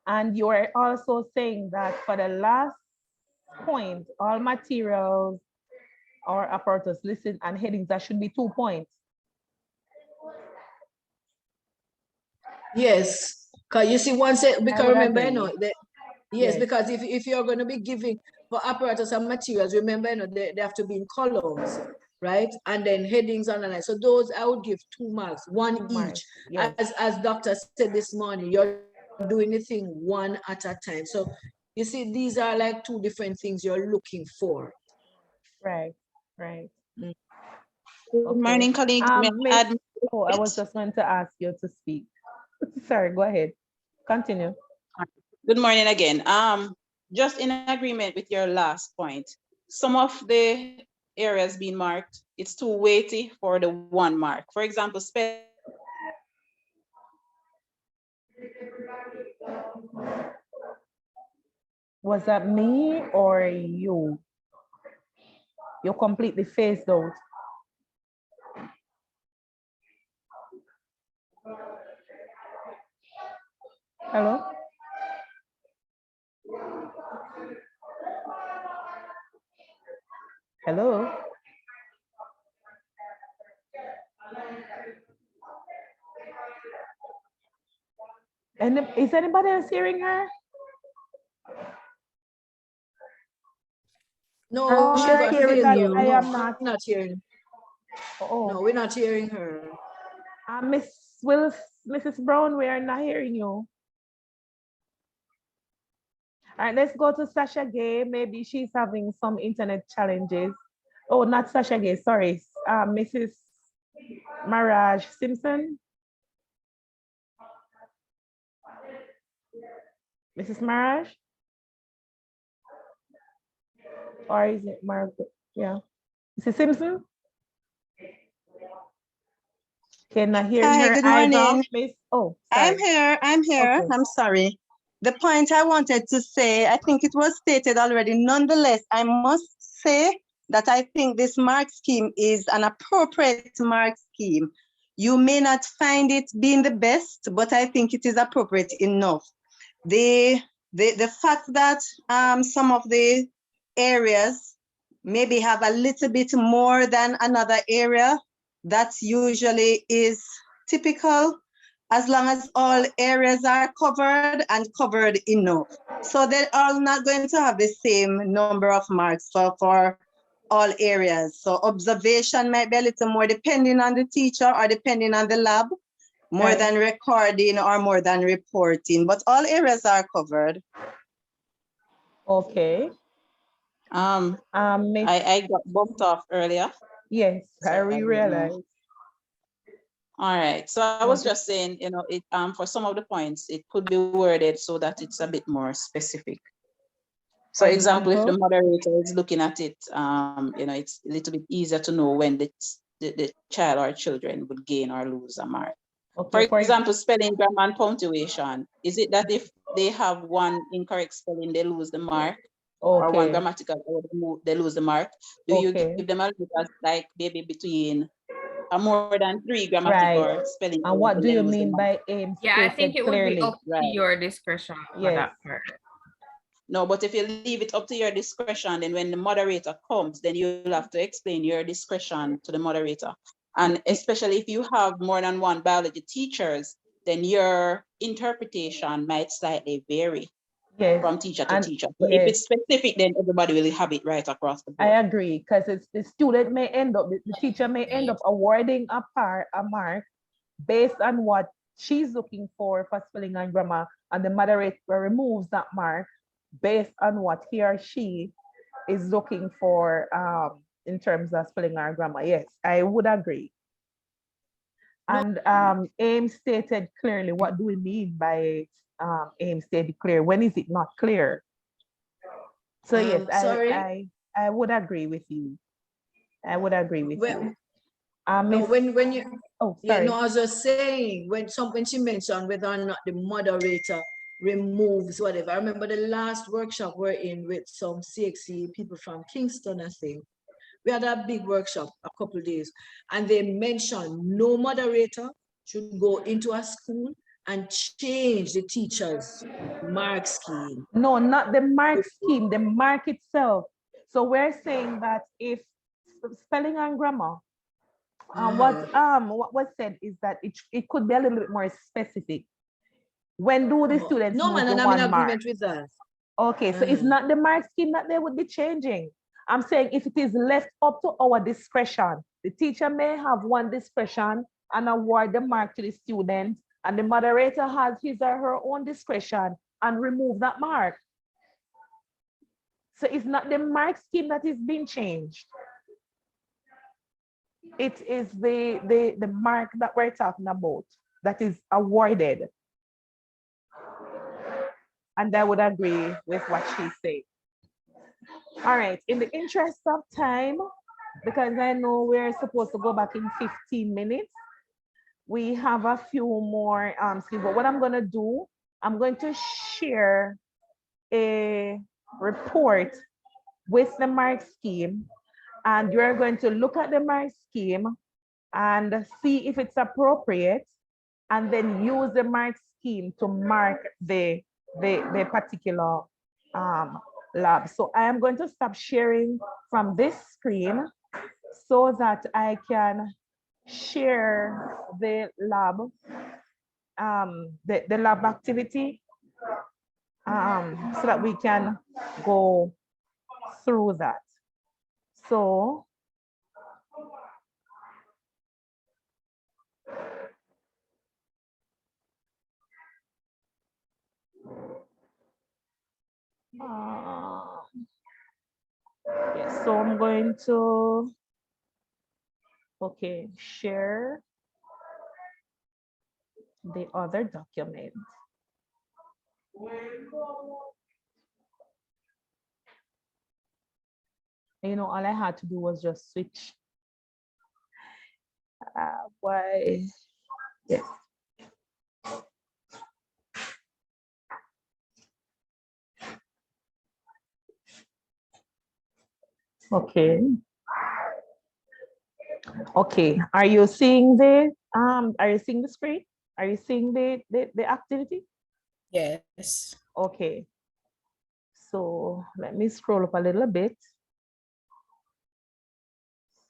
Speaker 1: And you are also saying that for the last point, all materials or apparatus listed and headings, that should be 2 points.
Speaker 5: Yes, because you see, because remember, because if you're going to be giving for apparatus and materials, remember, they have to be in columns, right? And then headings underlined. So those I would give 2 marks, 1 each. Yes. As Dr. said this morning, you're doing the thing one at a time. So you see, these are like 2 different things you're looking for.
Speaker 1: Right.
Speaker 8: Good morning, colleagues.
Speaker 1: I was just going to ask you to speak. Sorry, go ahead. Continue.
Speaker 2: Good morning again. Just in agreement with your last point, some of the areas being marked, it's too weighty for the 1 mark. For example,
Speaker 1: was that me or you? You're completely phased out. Hello? Hello? And is anybody else hearing her?
Speaker 5: No,
Speaker 1: she's hearing you. I am
Speaker 5: not hearing. No, we're not hearing her.
Speaker 1: Mrs. Brown, we are not hearing you. All right, let's go to Sasha Gay. Maybe she's having some internet challenges. Oh, not Sasha Gay, sorry. Mrs. Maraj Simpson. Mrs. Maraj? Or is it Margaret? Yeah. Mrs. Simpson? Can I hear her?
Speaker 8: Good morning.
Speaker 1: Miss? Oh,
Speaker 8: sorry. I'm here. Okay. I'm sorry. The point I wanted to say, I think it was stated already. Nonetheless, I must say that I think this mark scheme is an appropriate mark scheme. You may not find it being the best, but I think it is appropriate enough. The fact that some of the areas maybe have a little bit more than another area. That's usually is typical, as long as all areas are covered and covered enough. So they're all not going to have the same number of marks for all areas. So observation might be a little more depending on the teacher or depending on the lab, more
Speaker 1: Right.
Speaker 8: than recording or more than reporting, but all areas are covered.
Speaker 1: Okay. Miss,
Speaker 2: I got bumped off earlier.
Speaker 1: yes, I
Speaker 2: So I don't know.
Speaker 1: realized.
Speaker 2: All right, so I was just saying, you know, it for some of the points, it could be worded so that it's a bit more specific. So
Speaker 1: For
Speaker 2: example, if the
Speaker 1: example?
Speaker 2: moderator is looking at it, you know, it's a little bit easier to know when the child or children would gain or lose a mark. For
Speaker 1: Okay,
Speaker 2: example, spelling, grammar, and punctuation. Is it that if they have one incorrect spelling, they lose the mark? Or one
Speaker 1: okay,
Speaker 2: grammatical error, they lose the mark? Do you
Speaker 1: okay,
Speaker 2: give them a little, like maybe between more than 3 grammatical
Speaker 1: right.
Speaker 2: or spelling
Speaker 1: And
Speaker 2: errors,
Speaker 1: what
Speaker 2: and
Speaker 1: do
Speaker 2: they
Speaker 1: you
Speaker 2: lose the
Speaker 1: mean
Speaker 2: mark?
Speaker 1: by aim
Speaker 3: Yeah, I think
Speaker 1: stated
Speaker 3: it would be
Speaker 1: clearly?
Speaker 3: up to
Speaker 2: Right.
Speaker 3: your discretion for
Speaker 1: Yes.
Speaker 3: that part.
Speaker 2: No, but if you leave it up to your discretion, then when the moderator comes, then you'll have to explain your discretion to the moderator. And especially if you have more than one biology teachers, then your interpretation might slightly vary
Speaker 1: Yes.
Speaker 2: from teacher to
Speaker 1: And
Speaker 2: teacher. But if
Speaker 1: yes,
Speaker 2: it's specific, then everybody will have it right across the
Speaker 1: I
Speaker 2: board.
Speaker 1: agree, because it's the student may end up, the teacher may end up awarding a mark based on what she's looking for spelling and grammar, and the moderator removes that mark based on what he or she is looking for in terms of spelling or grammar. Yes, I would agree. And aim stated clearly. What do we mean by aim stated clear? When is it not clear? So yes,
Speaker 5: Sorry.
Speaker 1: I would agree with you. I would agree with you.
Speaker 5: No,
Speaker 1: Miss,
Speaker 5: when you,
Speaker 1: oh,
Speaker 5: yeah,
Speaker 1: sorry.
Speaker 5: no, I was just saying, when she mentioned whether or not the moderator removes whatever. I remember the last workshop we're in with some CXC people from Kingston, I think. We had a big workshop a couple of days, and they mentioned no moderator should go into a school and change the teacher's mark scheme.
Speaker 1: No, not the mark scheme, the mark itself. So we're saying that if spelling and grammar, what was said is that it could be a little bit more specific. When do the students
Speaker 5: No,
Speaker 1: lose
Speaker 5: man,
Speaker 1: the
Speaker 5: and I'm in
Speaker 1: one mark?
Speaker 5: agreement with that.
Speaker 1: Okay, so it's not the mark scheme that they would be changing. I'm saying if it is left up to our discretion, the teacher may have one discretion and award the mark to the student, and the moderator has his or her own discretion and remove that mark. So it's not the mark scheme that is being changed. It is the mark that we're talking about that is awarded. And I would agree with what she's saying. All right, in the interest of time, because I know we're supposed to go back in 15 minutes, we have a few more skills. But what I'm gonna do, I'm going to share a report with the mark scheme, and you're going to look at the mark scheme and see if it's appropriate, and then use the mark scheme to mark the particular lab. So I am going to stop sharing from this screen so that I can share the lab, the lab activity, so that we can go through that. So yes, so I'm going to, okay, share the other document. You know, all I had to do was just switch. Why? Yes. Okay. Okay. Are you seeing the screen? Are you seeing the activity?
Speaker 7: Yes.
Speaker 1: Okay. So let me scroll up a little bit.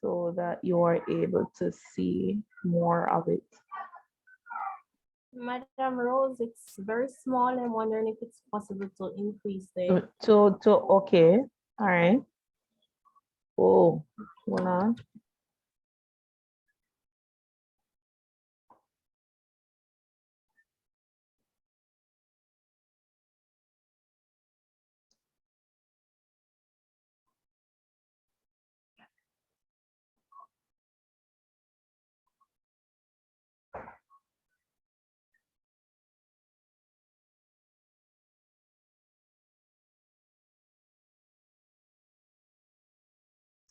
Speaker 1: so that you are able to see more of it.
Speaker 9: Madam Rose, it's very small. I'm wondering if it's possible to increase the.
Speaker 1: Okay, all right. Oh, hold on.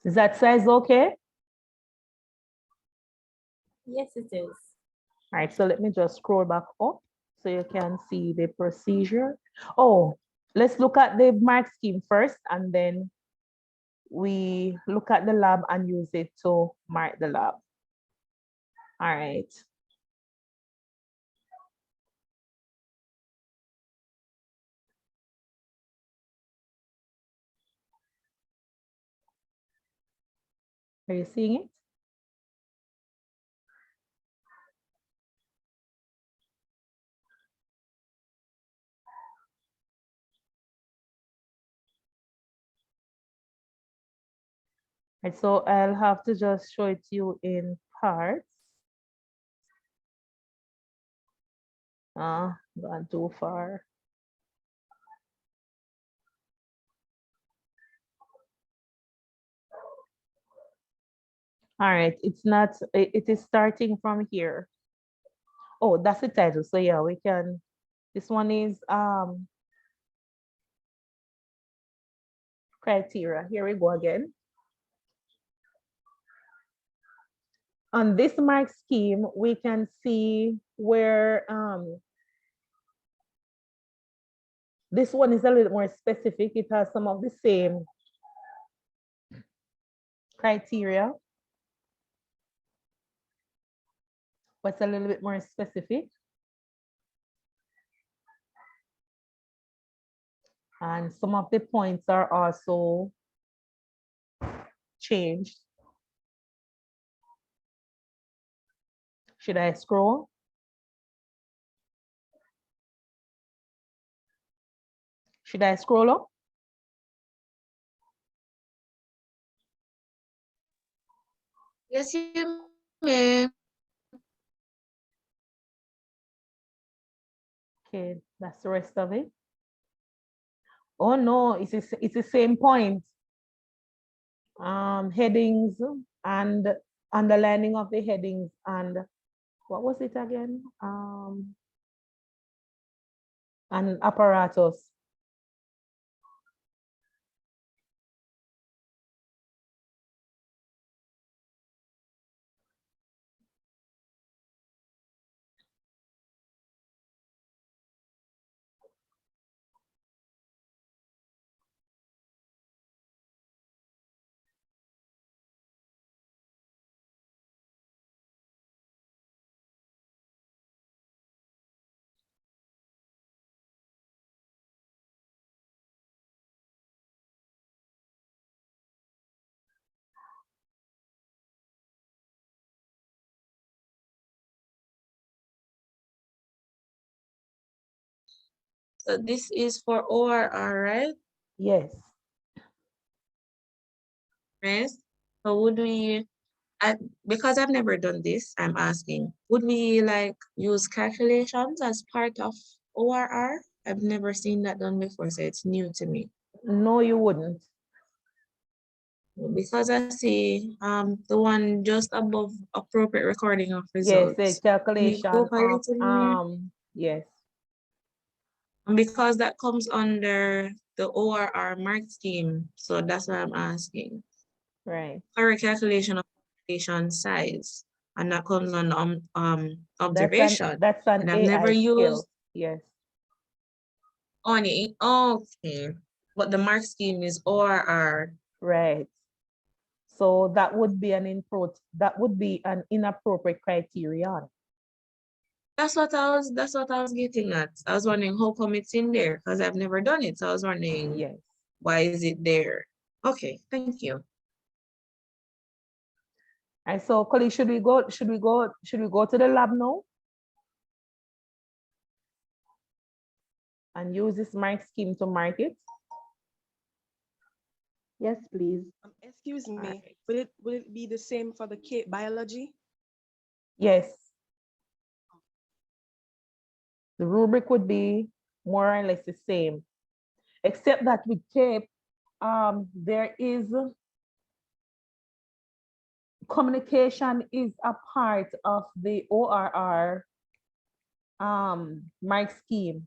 Speaker 1: Is that size okay?
Speaker 9: Yes, it is.
Speaker 1: All right, so let me just scroll back up so you can see the procedure. Oh, let's look at the mark scheme first, and then we look at the lab and use it to mark the lab. All right. Are you seeing it? And so I'll have to just show it to you in parts. Gone too far. All right, it's not, it is starting from here. Oh, that's the title. So yeah, we can, this one is criteria. Here we go again. On this mark scheme, we can see where this one is a little more specific. It has some of the same criteria, but it's a little bit more specific. And some of the points are also changed. Should I scroll? Should I scroll up?
Speaker 6: Yes, you may.
Speaker 1: Okay, that's the rest of it. Oh no, it's the same point. Headings and underlining of the headings and what was it again? And apparatus.
Speaker 6: So this is for ORR, right?
Speaker 1: Yes.
Speaker 6: Right. So would we, because I've never done this, I'm asking, would we like use calculations as part of ORR? I've never seen that done before, so it's new to me.
Speaker 1: No, you wouldn't.
Speaker 6: Because I see the one just above appropriate recording of
Speaker 1: Yes,
Speaker 6: results.
Speaker 1: the calculation of yes.
Speaker 6: And because that comes under the ORR mark scheme, so that's why I'm asking.
Speaker 1: Right.
Speaker 6: For a calculation of population size, and that comes on observation.
Speaker 1: That's an
Speaker 6: and I've
Speaker 1: AI
Speaker 6: never
Speaker 1: skill.
Speaker 6: used
Speaker 1: Yes.
Speaker 6: only okay, but the mark scheme is ORR.
Speaker 1: Right. So that would be an inappropriate criterion.
Speaker 6: That's what I was getting at. I was wondering how come it's in there because I've never done it. So I was wondering,
Speaker 1: yes,
Speaker 6: why is it there? Okay, thank you.
Speaker 1: And so, colleagues, should we go to the lab now? And use this mark scheme to mark it? Yes, please.
Speaker 10: Excuse me,
Speaker 1: Alright.
Speaker 10: will it be the same for the biology?
Speaker 1: Yes. The rubric would be more or less the same, except that with CAPE, there is communication is a part of the ORR mark scheme.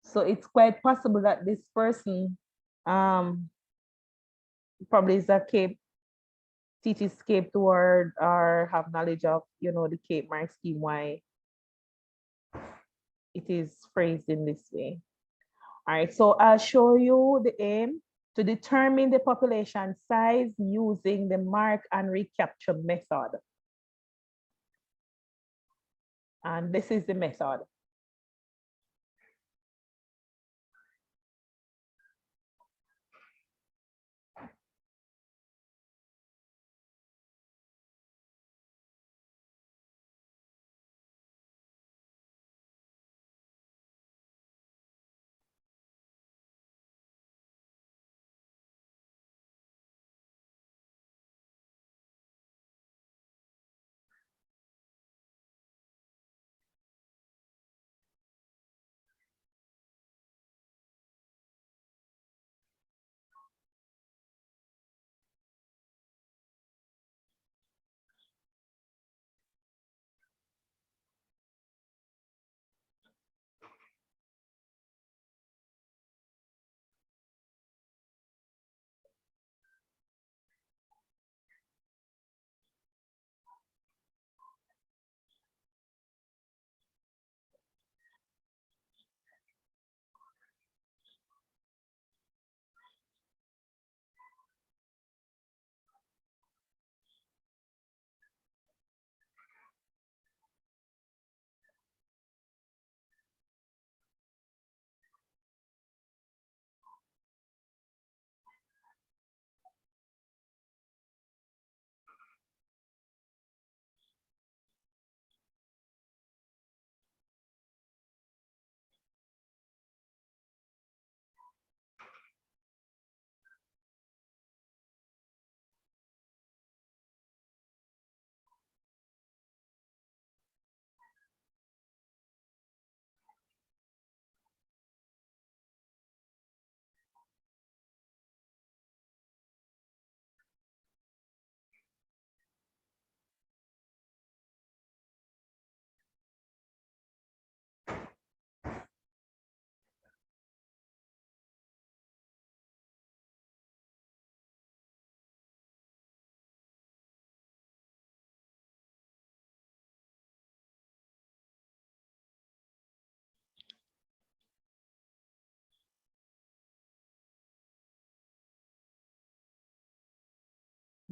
Speaker 1: So it's quite possible that this person probably is a CAPE, teaches CAPE toward or have knowledge of, the CAPE mark scheme, why it is phrased in this way. All right, so I'll show you the aim to determine the population size using the mark and recapture method. And this is the method.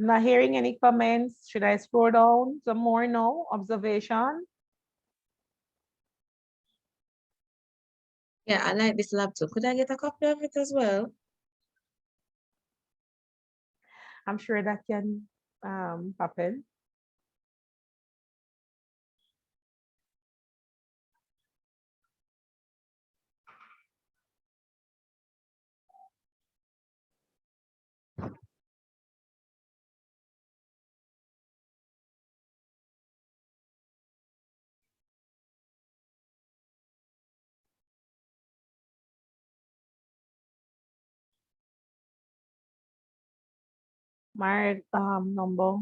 Speaker 1: Not hearing any comments. Should I scroll down some more now? Observation.
Speaker 6: Yeah, I like this lab too. Could I get a copy of it as well?
Speaker 1: I'm sure that can happen. My number.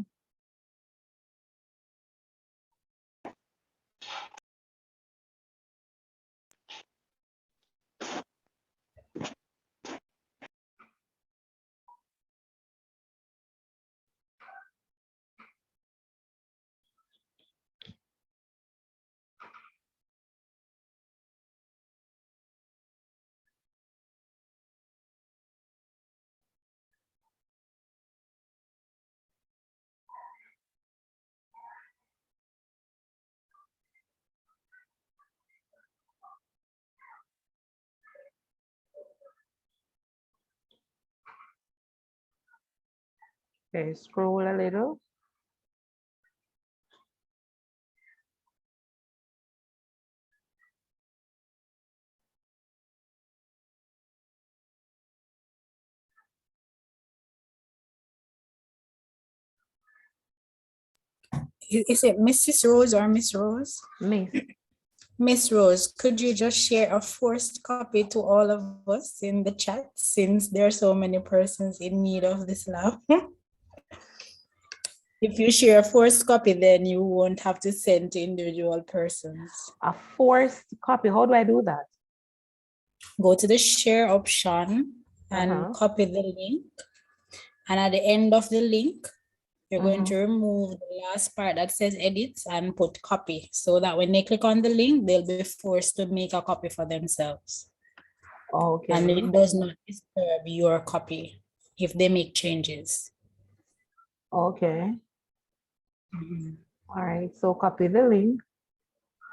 Speaker 1: Okay, scroll a little.
Speaker 7: Is it Mrs. Rose or Miss Rose?
Speaker 1: Miss.
Speaker 7: Miss Rose, could you just share a forced copy to all of us in the chat since there are so many persons in need of this lab? If you share a forced copy, then you won't have to send to individual persons.
Speaker 1: A forced copy. How do I do that?
Speaker 7: Go to the share option and copy the link. And at the end of the link, you're going to remove the last part that says edit and put copy so that when they click on the link, they'll be forced to make a copy for themselves.
Speaker 1: Okay.
Speaker 7: And it does not disturb your copy if they make changes.
Speaker 1: Okay. All right, so copy the link.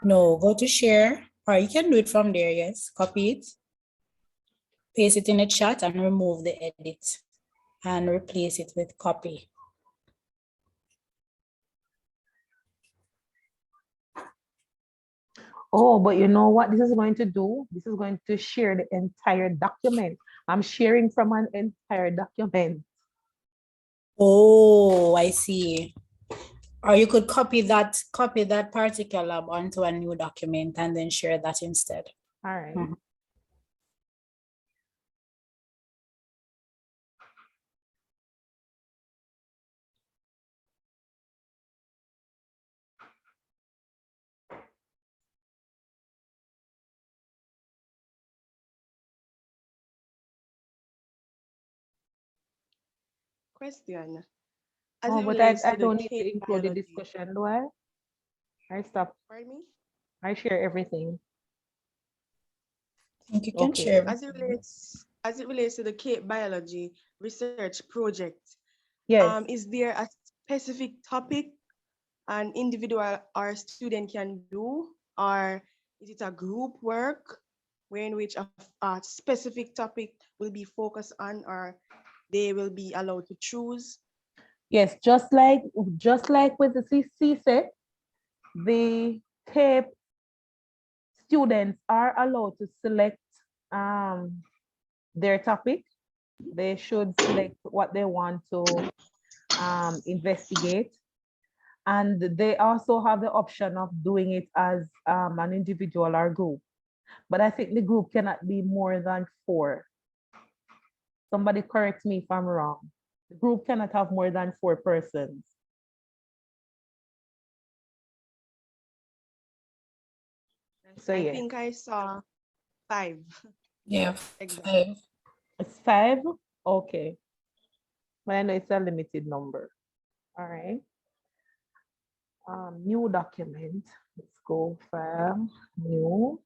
Speaker 7: No, go to share, or you can do it from there, yes. Copy it, paste it in the chat and remove the edit and replace it with copy.
Speaker 1: Oh, but you know what this is going to do? This is going to share the entire document. I'm sharing from an entire document.
Speaker 7: Oh, I see. Or you could copy that particular onto a new document and then share that instead.
Speaker 1: All right.
Speaker 10: Question. As
Speaker 1: Oh,
Speaker 10: it
Speaker 1: but
Speaker 10: relates
Speaker 1: I
Speaker 10: to the
Speaker 1: don't need to
Speaker 10: cake
Speaker 1: include the
Speaker 10: biology.
Speaker 1: discussion, do I? I stop.
Speaker 10: Pardon me?
Speaker 1: I share everything.
Speaker 7: I think you can share.
Speaker 10: As it relates to the cake biology research project,
Speaker 1: Yes.
Speaker 10: is there a specific topic an individual or a student can do, or is it a group work in which a specific topic will be focused on, or they will be allowed to choose?
Speaker 1: Yes, just like with the CSET, the TAPE students are allowed to select their topic. They should select what they want to investigate. And they also have the option of doing it as an individual or group. But I think the group cannot be more than 4. Somebody correct me if I'm wrong. The group cannot have more than 4 persons. So
Speaker 10: I
Speaker 1: yeah.
Speaker 10: think I saw 5.
Speaker 7: Yeah,
Speaker 10: exactly.
Speaker 7: 5.
Speaker 1: It's 5? Okay. But I know it's a limited number. All right. New document. Let's go file, new.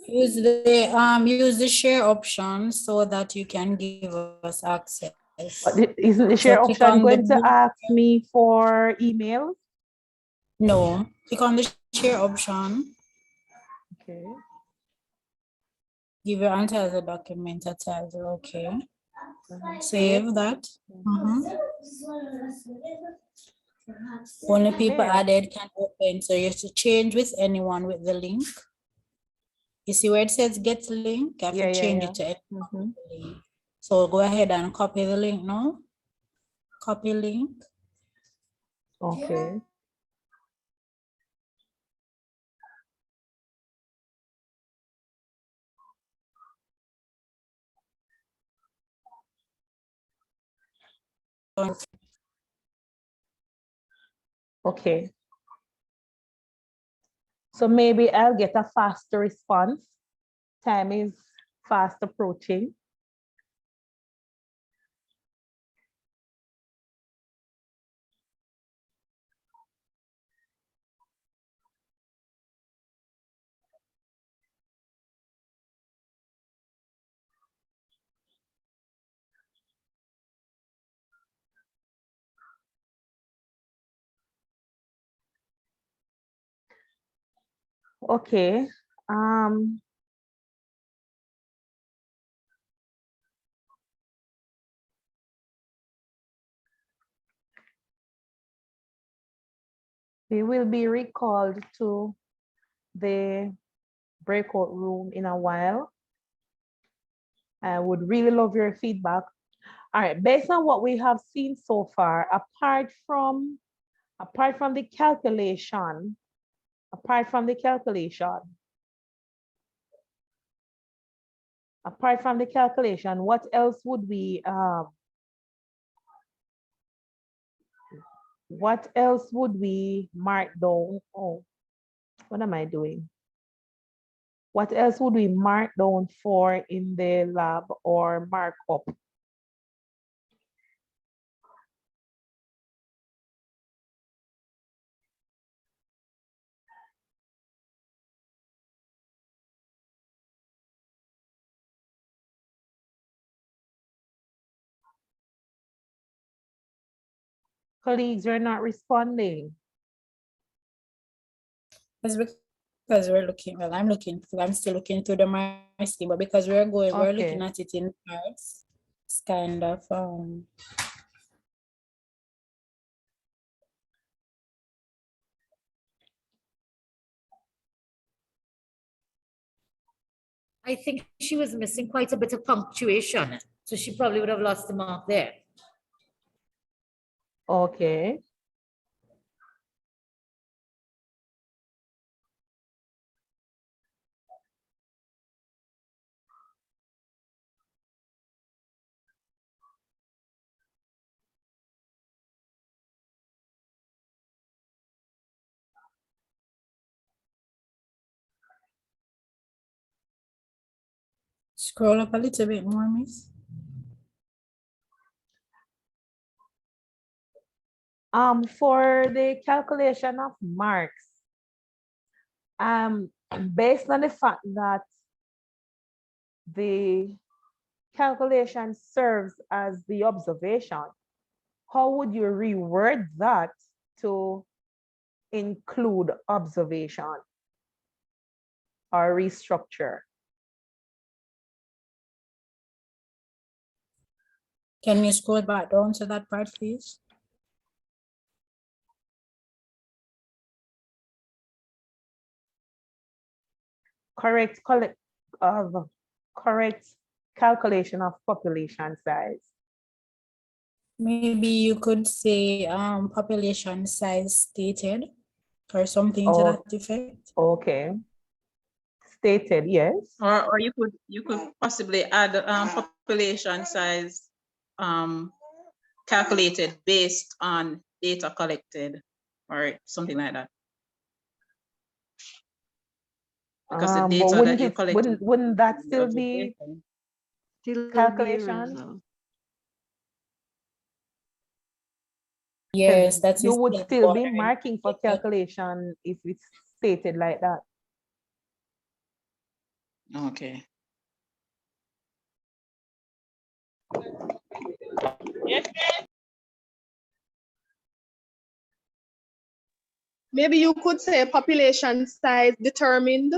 Speaker 7: Use the share option so that you can give us access.
Speaker 1: But isn't the
Speaker 7: So
Speaker 1: share
Speaker 7: click
Speaker 1: option
Speaker 7: on
Speaker 1: going to
Speaker 7: the
Speaker 1: ask me for emails?
Speaker 7: No, click on the share option.
Speaker 1: Okay.
Speaker 7: Give your untitled document a title. Okay. Save that. Only people
Speaker 1: There.
Speaker 7: added can open. So you have to change with anyone with the link. You see where it says get link? You have to change it to anyone with the link. So go ahead and copy the link now. Copy link.
Speaker 1: Okay. Okay. So maybe I'll get a faster response. Time is fast approaching. Okay. They will be recalled to the breakout room in a while. I would really love your feedback. All right, based on what we have seen so far, apart from the calculation, apart from the calculation, what else would we mark down? Oh, what am I doing? What else would we mark down for in the lab or mark up? Colleagues, you're not responding.
Speaker 7: It's because we're looking, well, I'm still looking through the mark scheme, but because we're looking at it in parts, it's kind of,
Speaker 4: I think she was missing quite a bit of punctuation, so she probably would have lost the mark there.
Speaker 1: Okay.
Speaker 7: scroll up a little bit more, miss.
Speaker 1: For the calculation of marks, based on the fact that the calculation serves as the observation, how would you reword that to include observation or restructure?
Speaker 7: Can you scroll back down to that part, please?
Speaker 1: Correct calculation of population size.
Speaker 7: Maybe you could say population size stated or something to that effect.
Speaker 1: Okay. Stated, yes.
Speaker 2: Or you could possibly add population size calculated based on data collected or something like that. Because the data that you collect,
Speaker 1: wouldn't that still be calculation?
Speaker 7: Yes, that's
Speaker 1: you would still be marking for calculation if it's stated like that.
Speaker 2: Okay.
Speaker 10: Maybe you could say population size determined.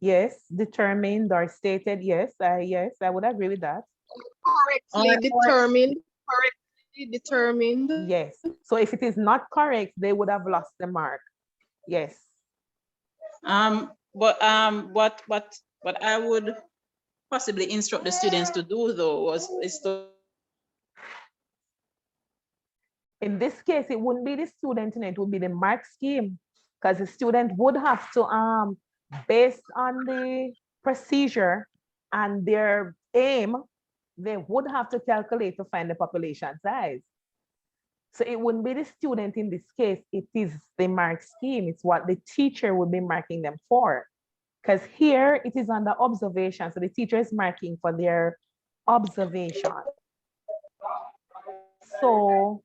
Speaker 1: Yes, determined or stated. Yes, yes, I would agree with that.
Speaker 10: Correctly determined.
Speaker 1: Yes. So if it is not correct, they would have lost the mark. Yes.
Speaker 2: What I would possibly instruct the students to do though is to.
Speaker 1: In this case, it wouldn't be the student, it would be the mark scheme, because the student would have to, based on the procedure and their aim, they would have to calculate to find the population size. So it wouldn't be the student in this case, it is the mark scheme. It's what the teacher would be marking them for. Because here it is under observation. So the teacher is marking for their observation. So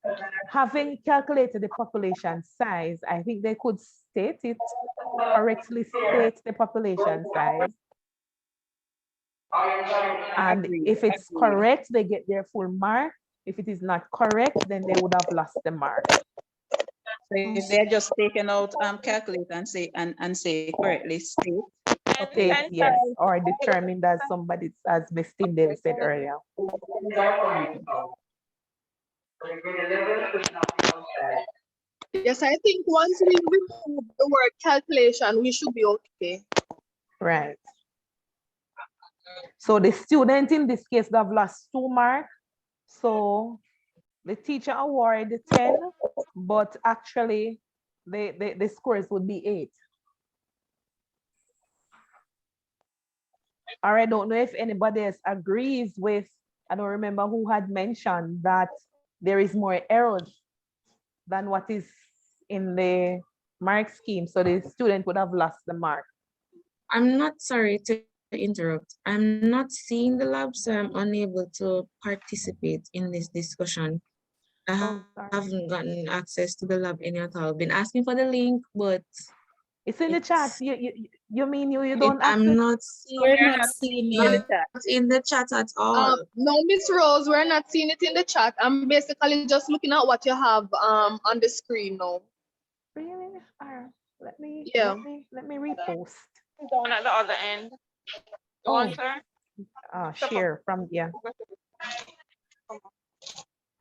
Speaker 1: having calculated the population size, I think they could state it, correctly state the population size. And if it's correct, they get their full mark. If it is not correct, then they would have lost the mark.
Speaker 2: So if they're just taken out calculate and say correctly state.
Speaker 1: State, yes, or determined as somebody, as Ms. Tyndale said earlier.
Speaker 9: Yes, I think once we remove the word calculation, we should be okay.
Speaker 1: Right. So the student in this case would have lost 2 marks. So the teacher awarded 10, but actually the scores would be 8. Or I don't know if anybody else agrees with, I don't remember who had mentioned that there is more errors than what is in the mark scheme. So the student would have lost the mark.
Speaker 6: I'm not sorry to interrupt. I'm not seeing the lab, so I'm unable to participate in this discussion. I haven't gotten access to the lab any at all. Been asking for the link, but
Speaker 1: it's in the chat. You mean you don't access?
Speaker 6: I'm not seeing
Speaker 7: We're not seeing it.
Speaker 6: in the chat at all.
Speaker 9: No, Miss Rose, we're not seeing it in the chat. I'm basically just looking at what you have on the screen now.
Speaker 1: Really? Let me repost.
Speaker 11: Down at the other end.
Speaker 1: Share from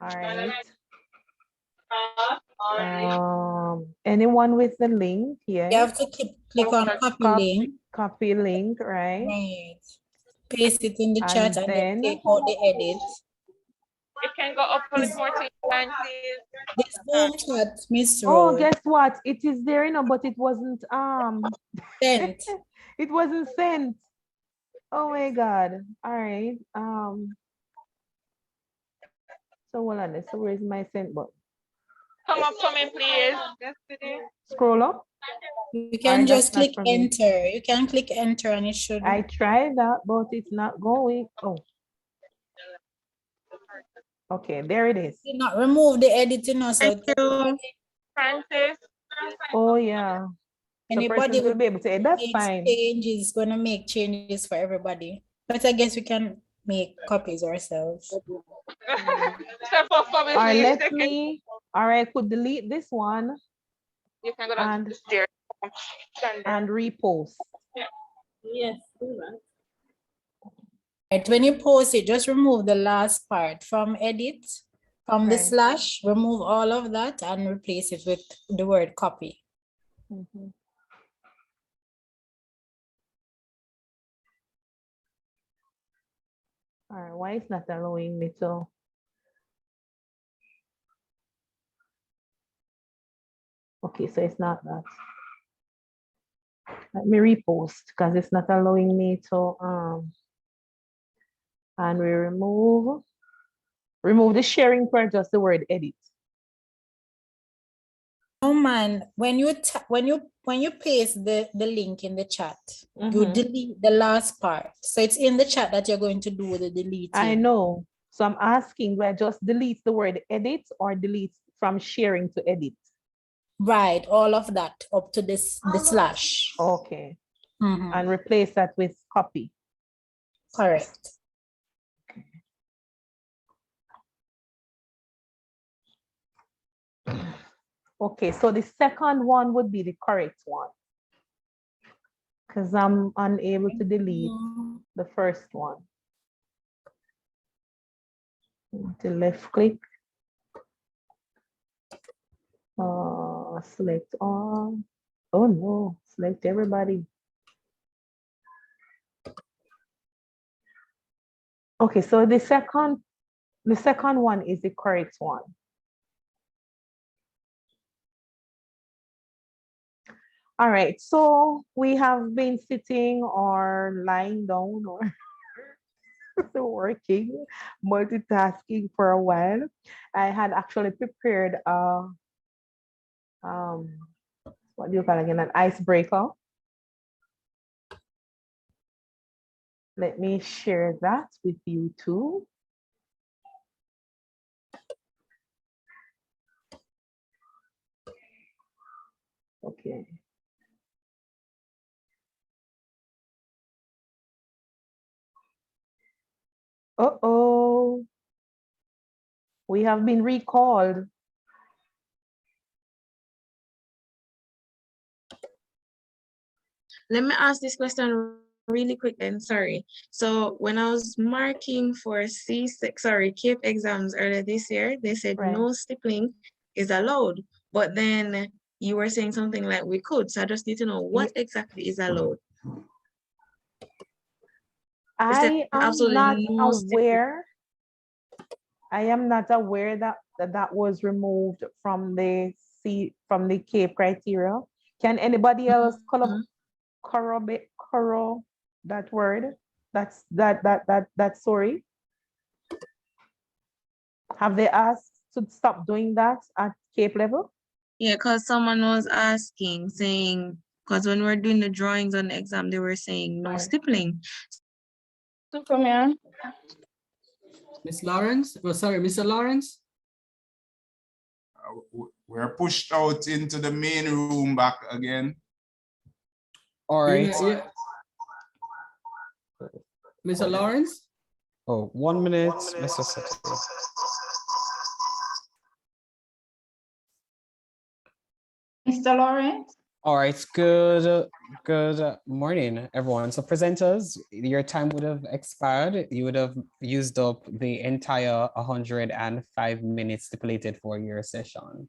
Speaker 1: All right. Anyone with the link? Yeah.
Speaker 7: You have to click on copy link.
Speaker 1: Copy link, right?
Speaker 7: Right. Paste it in the chat and then take out the edit.
Speaker 11: You can go up for the 14 line, please.
Speaker 7: This Zoom chat, Miss
Speaker 1: Oh,
Speaker 7: Rose.
Speaker 1: guess what? It is there, but it wasn't
Speaker 7: sent.
Speaker 1: It wasn't sent. Oh my God. All right. So hold on. So where's my send button?
Speaker 11: Come up for me, please.
Speaker 1: Scroll up.
Speaker 7: You can just click enter. You can click enter and it should.
Speaker 1: I tried that, but it's not going. Oh. Okay, there it is.
Speaker 7: Did not remove the editing also.
Speaker 11: Francis.
Speaker 1: Oh yeah.
Speaker 7: Anybody
Speaker 1: will be able to. That's fine.
Speaker 7: Changes gonna make changes for everybody. But I guess we can make copies ourselves.
Speaker 11: Step up for me,
Speaker 1: All right,
Speaker 11: please.
Speaker 1: let me. All right, I could delete this one.
Speaker 11: You can go down the stairs.
Speaker 1: And repost.
Speaker 11: Yeah.
Speaker 9: Yes, do that.
Speaker 7: Right, when you post it, just remove the last part from edit, from the slash, remove all of that and replace it with the word copy.
Speaker 1: Mm-hmm. All right, why is not allowing me to? Okay, so it's not that. Let me repost because it's not allowing me to and we remove the sharing for just the word edit.
Speaker 7: Oh man, when you paste the link in the chat, you delete the last part. So it's in the chat that you're going to do the deleting.
Speaker 1: I know. So I'm asking, do I just delete the word edit or delete from sharing to edit?
Speaker 7: Right, all of that up to the slash.
Speaker 1: Okay. And replace that with copy.
Speaker 7: Correct.
Speaker 1: Okay, so the second one would be the correct one because I'm unable to delete the first one. To left click. Select all. Oh no, select everybody. Okay, so the second one is the correct one. All right, so we have been sitting or lying down or working, multitasking for a while. I had actually prepared what do you call it again, an icebreaker. Let me share that with you too. Okay. Uh-oh. We have been recalled.
Speaker 6: Let me ask this question really quick then, sorry. So when I was marking for CAPE exams earlier this year, they said no stippling is allowed. but then you were saying something like we could. So I just need to know what exactly is allowed.
Speaker 1: I am
Speaker 6: absolutely
Speaker 1: not
Speaker 6: no
Speaker 1: aware. I am not aware that was removed from the CAPE criteria. Can anybody else corroborate that word? That sorry. Have they asked to stop doing that at CAPE level?
Speaker 6: Yeah, because someone was asking, saying, because when we're doing the drawings on the exam, they were saying no stippling.
Speaker 12: So come here.
Speaker 13: Miss Lawrence, oh sorry, Mr. Lawrence.
Speaker 14: We're pushed out into the main room back again.
Speaker 15: All right.
Speaker 13: Yeah. Mr. Lawrence?
Speaker 15: Oh, 1 minute, Mr. Secretary.
Speaker 12: Mr. Lawrence?
Speaker 15: All right, good morning, everyone. So presenters, your time would have expired. You would have used up the entire 105 minutes stipulated for your session.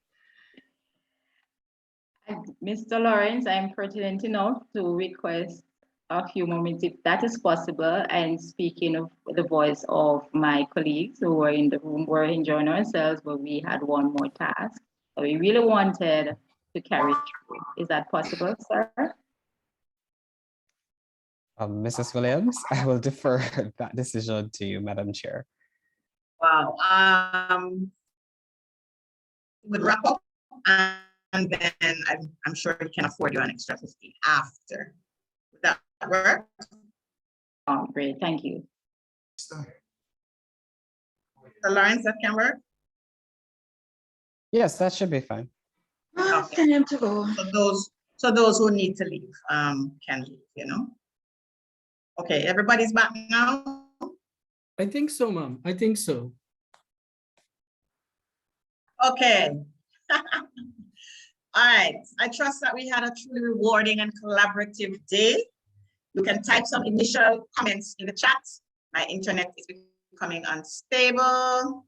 Speaker 12: Mr. Lawrence, I'm pertinent enough to request a few moments if that is possible. And speaking of the voice of my colleagues who were in the room, we're enjoying ourselves, but we had one more task. So we really wanted to carry through. Is that possible, sir?
Speaker 15: Mrs. Williams, I will defer that decision to you, Madam Chair.
Speaker 16: Wow. We'll wrap up and then I'm sure we can afford you an extra 15 after. Would that work?
Speaker 12: Oh, great, thank you.
Speaker 16: So Lawrence, that can work?
Speaker 15: Yes, that should be fine.
Speaker 16: Okay. Time to go. So those who need to leave can leave, you know? Okay, everybody's back now?
Speaker 13: I think so, ma'am. I think so.
Speaker 16: Okay. All right. I trust that we had a truly rewarding and collaborative day. You can type some initial comments in the chat. My internet is becoming unstable.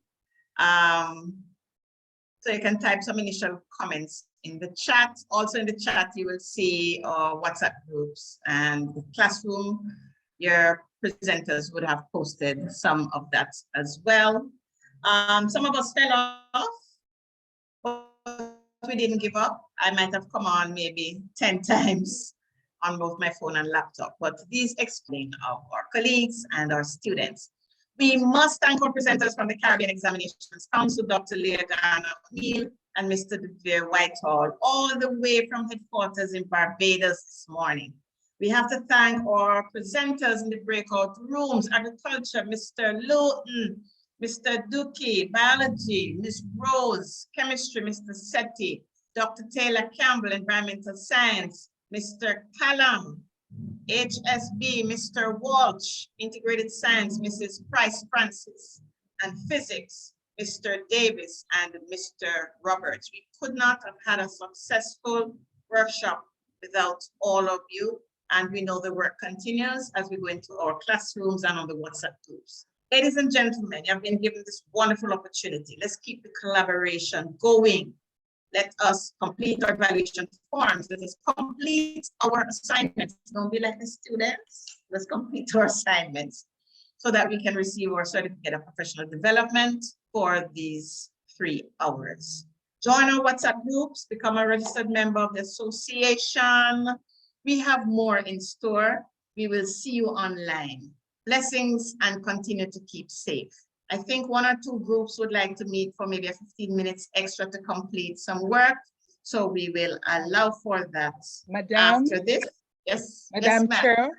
Speaker 16: So you can type some initial comments in the chat. Also in the chat, you will see WhatsApp groups and the classroom. Your presenters would have posted some of that as well. Some of us fell off, but we didn't give up. I might have come on maybe 10 times on both my phone and laptop, but these explain our colleagues and our students. We must thank our presenters from the Caribbean Examinations Council, Dr. Leodana O'Neill and Mr. Devere Whitehall, all the way from headquarters in Barbados this morning. We have to thank our presenters in the breakout rooms, agriculture, Mr. Lewton, Mr. Dookie, biology, Ms. Rose, chemistry, Mr. Setti, Dr. Taylor Campbell, environmental science, Mr. Callum, HSB, Mr. Walsh, integrated science, Mrs. Price Francis, and physics, Mr. Davis and Mr. Roberts. We could not have had a successful workshop without all of you. And we know the work continues as we go into our classrooms and on the WhatsApp groups. Ladies and gentlemen, you have been given this wonderful opportunity. Let's keep the collaboration going. Let us complete our evaluation forms. Let us complete our assignments. Don't be like the students. Let's complete our assignments so that we can receive our certificate of professional development for these 3 hours. Join our WhatsApp groups, become a registered member of the association. We have more in store. We will see you online. Blessings and continue to keep safe. I think 1 or 2 groups would like to meet for maybe 15 minutes extra to complete some work. So we will allow for that.
Speaker 17: Madam,
Speaker 16: after this. Yes.
Speaker 17: Madam
Speaker 16: yes,
Speaker 17: Chair,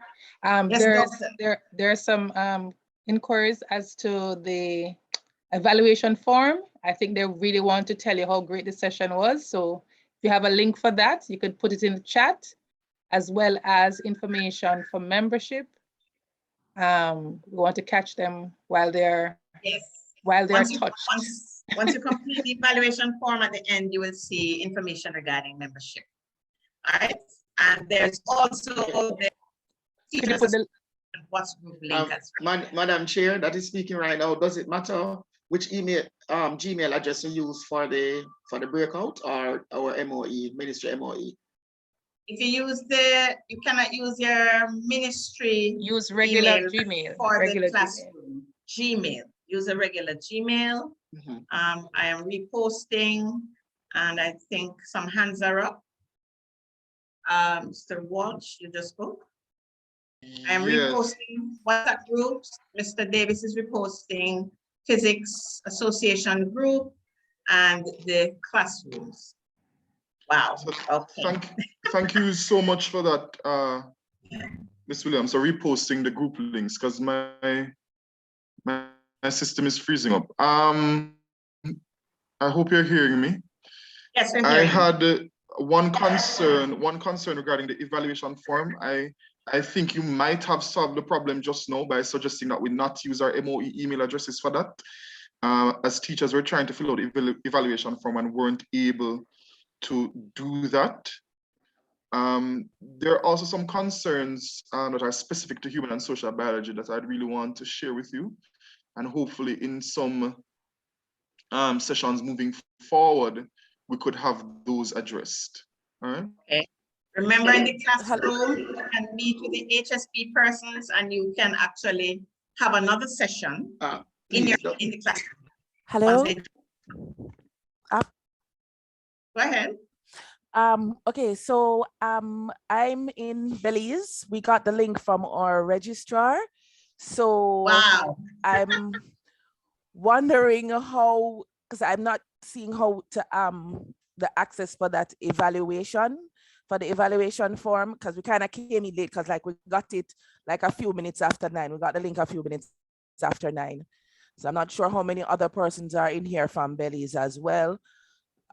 Speaker 16: yes,
Speaker 17: there are some inquiries as to the evaluation form. I think they really want to tell you how great the session was. So if you have a link for that, you could put it in the chat, as well as information for membership. We want to catch them while they're touched.
Speaker 16: Once you complete the evaluation form at the end, you will see information regarding membership. All right, and there's also the teachers WhatsApp group link as well.
Speaker 18: Madam Chair, that is speaking right now. Does it matter which email, Gmail address you use for the breakout, or our MOE, ministry MOE?
Speaker 16: If you use you cannot use your ministry.
Speaker 17: Use regular
Speaker 16: email
Speaker 17: Gmail.
Speaker 16: for
Speaker 17: Regular
Speaker 16: the classroom. Gmail. Use a regular Gmail. I am reposting, and I think some hands are up. Mr. Walsh, you just spoke. I am reposting WhatsApp groups. Mr. Davis is reposting Physics Association group and the classrooms. Wow. Okay.
Speaker 19: Thank you so much for that, Ms. Williams. So reposting the group links, because my system is freezing up. I hope you're hearing me.
Speaker 16: Yes, I'm
Speaker 19: I
Speaker 16: hearing
Speaker 19: had one concern regarding the evaluation form. I think you might have solved the problem just now by suggesting that we not use our MOE email addresses for that. As teachers, we're trying to fill out the evaluation form and weren't able to do that. There are also some concerns that are specific to human and social biology that I'd really want to share with you. And hopefully in some sessions moving forward, we could have those addressed. All right.
Speaker 16: Okay. Remember, in the classroom, you can meet with the HSP persons, and you can actually have another session in the classroom.
Speaker 20: Hello.
Speaker 16: Go ahead.
Speaker 20: Okay, so I'm in Belize. We got the link from our registrar. So
Speaker 16: wow.
Speaker 20: I'm wondering how, because I'm not seeing how to the access for that evaluation, for the evaluation form, because we kind of came in late, because like we got it like a few minutes after 9. We got the link a few minutes after 9. So I'm not sure how many other persons are in here from Belize as well.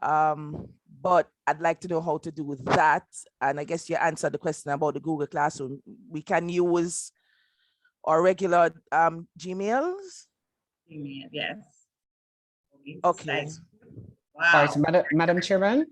Speaker 20: But I'd like to know how to do that. And I guess you answered the question about the Google Classroom. We can use our regular Gmails?
Speaker 16: Email, yes.
Speaker 20: Okay.
Speaker 16: Wow.
Speaker 15: All right, Madam Chairman.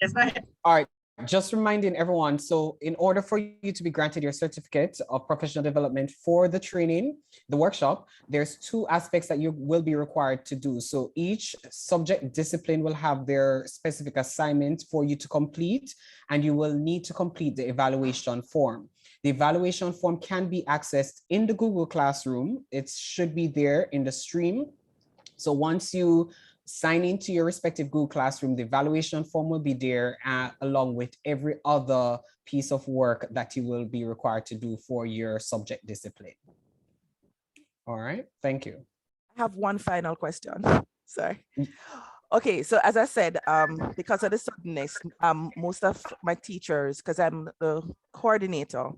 Speaker 16: Yes, go ahead.
Speaker 15: All right, just reminding everyone, so in order for you to be granted your certificate of professional development for the training, the workshop, there's 2 aspects that you will be required to do. So each subject discipline will have their specific assignment for you to complete, and you will need to complete the evaluation form. The evaluation form can be accessed in the Google Classroom. It should be there in the stream. So once you sign into your respective Google Classroom, the evaluation form will be there along with every other piece of work that you will be required to do for your subject discipline. All right, thank you.
Speaker 20: I have one final question. Sorry. Okay, so as I said, because of the suddenness, most of my teachers, because I'm the coordinator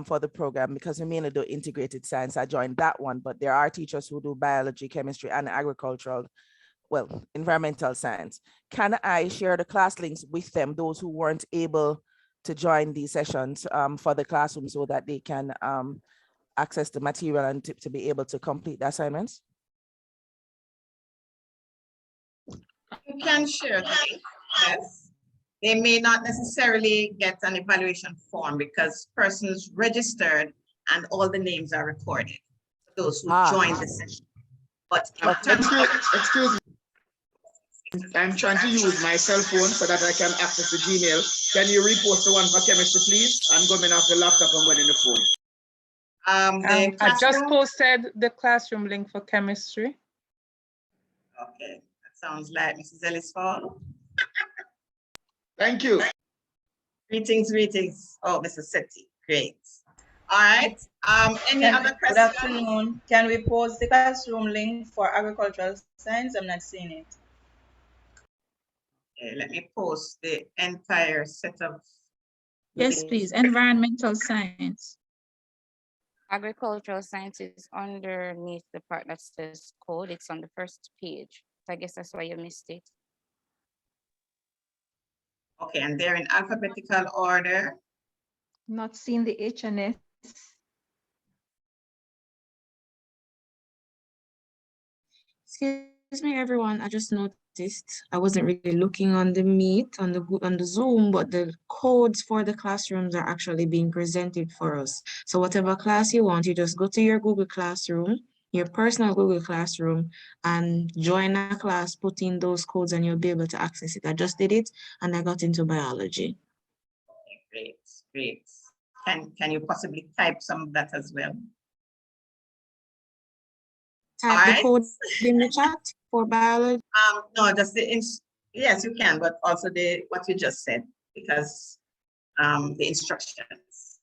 Speaker 20: for the program, because we mainly do integrated science, I joined that one, but there are teachers who do biology, chemistry, and agricultural, well, environmental science. Can I share the class links with them, those who weren't able to join these sessions for the classroom, so that they can access the material and to be able to complete the assignments?
Speaker 16: You can share the link, yes. They may not necessarily get an evaluation form because persons registered and all the names are recorded, those who joined the session. But
Speaker 18: excuse me. I'm trying to use my cell phone so that I can access the Gmail. Can you repost the one for chemistry, please? I'm going off the laptop and going in the phone.
Speaker 17: I just posted the classroom link for chemistry.
Speaker 16: Okay, that sounds like Mrs. Ellis Fall.
Speaker 18: Thank you.
Speaker 16: Greetings, greetings. Oh, Mrs. Setti, great. All right. Any other questions?
Speaker 21: Good afternoon. Can we post the classroom link for agricultural science? I'm not seeing it.
Speaker 16: Okay, let me post the entire set of.
Speaker 22: Yes, please. Environmental science.
Speaker 23: Agricultural science is underneath the part that says code. It's on the first page. So I guess that's why you missed it.
Speaker 16: Okay, and they're in alphabetical order.
Speaker 22: Not seeing the HNS.
Speaker 6: Excuse me, everyone. I just noticed I wasn't really looking on the Meet, on the Zoom, but the codes for the classrooms are actually being presented for us. So whatever class you want, you just go to your Google Classroom your personal Google Classroom and join a class, put in those codes and you'll be able to access it. I just did it and I got into biology.
Speaker 16: Okay, great. Can you possibly type some of that as well?
Speaker 6: Type the code in the chat for biology.
Speaker 16: No, just yes, you can, but also what you just said, because the instructions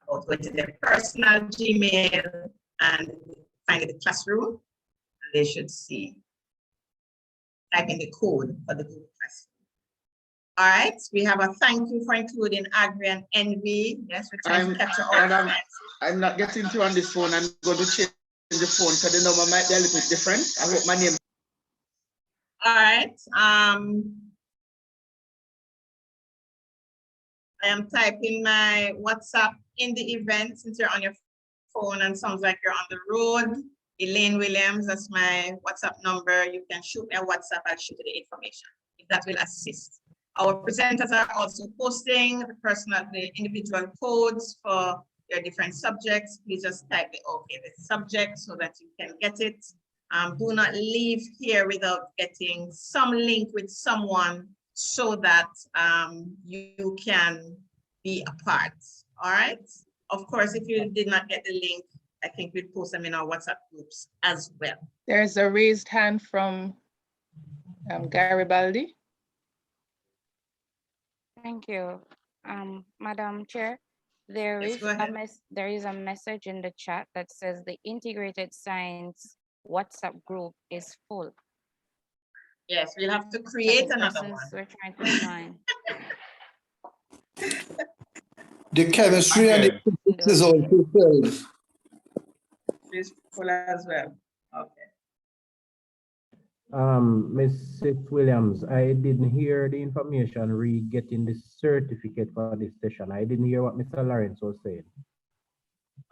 Speaker 16: about going to their personal Gmail and find the classroom, and they should see. Type in the code for the Google Classroom. All right, we have a thank you for including Agri and Envy. Yes, we're trying to capture all of that.
Speaker 18: I'm not getting through on this phone. I'm going to change the phone so the number might be a little bit different. I hope my name.
Speaker 16: All right. I am typing my WhatsApp in the event since you're on your phone and sounds like you're on the road. Elaine Williams, that's my WhatsApp number. You can shoot me a WhatsApp. I'll shoot you the information if that will assist. Our presenters are also posting the individual codes for your different subjects. Please just type the subject so that you can get it. Do not leave here without getting some link with someone so that you can be a part. All right. Of course, if you did not get the link, I think we'll post them in our WhatsApp groups as well.
Speaker 17: There's a raised hand from Garibaldi.
Speaker 23: Thank you. Madam Chair, there is a message in the chat that says the integrated science WhatsApp group is full.
Speaker 16: Yes, we'll have to create another one.
Speaker 23: We're trying to find.
Speaker 3: The chemistry and the physics is also filled.
Speaker 16: It's full as well. Okay.
Speaker 5: Mrs. Williams, I didn't hear the information re getting the certificate for this session. I didn't hear what Mr. Lawrence was saying.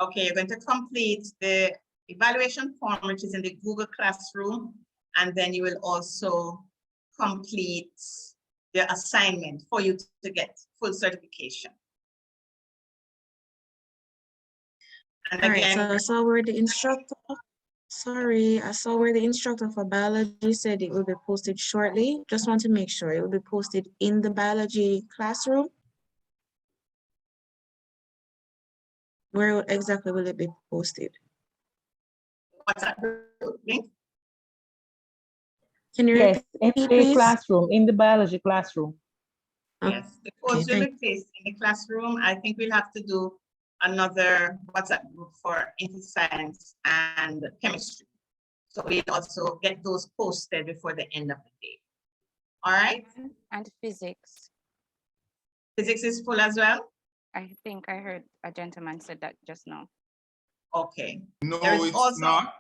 Speaker 16: Okay, you're going to complete the evaluation form, which is in the Google Classroom, and then you will also complete the assignment for you to get full certification. And again,
Speaker 6: so I saw where the instructor, I saw where the instructor for biology said it will be posted shortly. Just want to make sure it will be posted in the biology classroom. Where exactly will it be posted?
Speaker 16: What's that link?
Speaker 6: Can you
Speaker 1: repeat,
Speaker 6: repeat,
Speaker 1: please? Classroom, in the biology classroom.
Speaker 16: Yes, the codes will be placed in the classroom. I think we'll have to do another WhatsApp group for science and chemistry. So we'll also get those posted before the end of the day. All right?
Speaker 23: And physics.
Speaker 16: Physics is full as well?
Speaker 23: I think I heard a gentleman said that just now.
Speaker 16: Okay.
Speaker 14: No, it's not.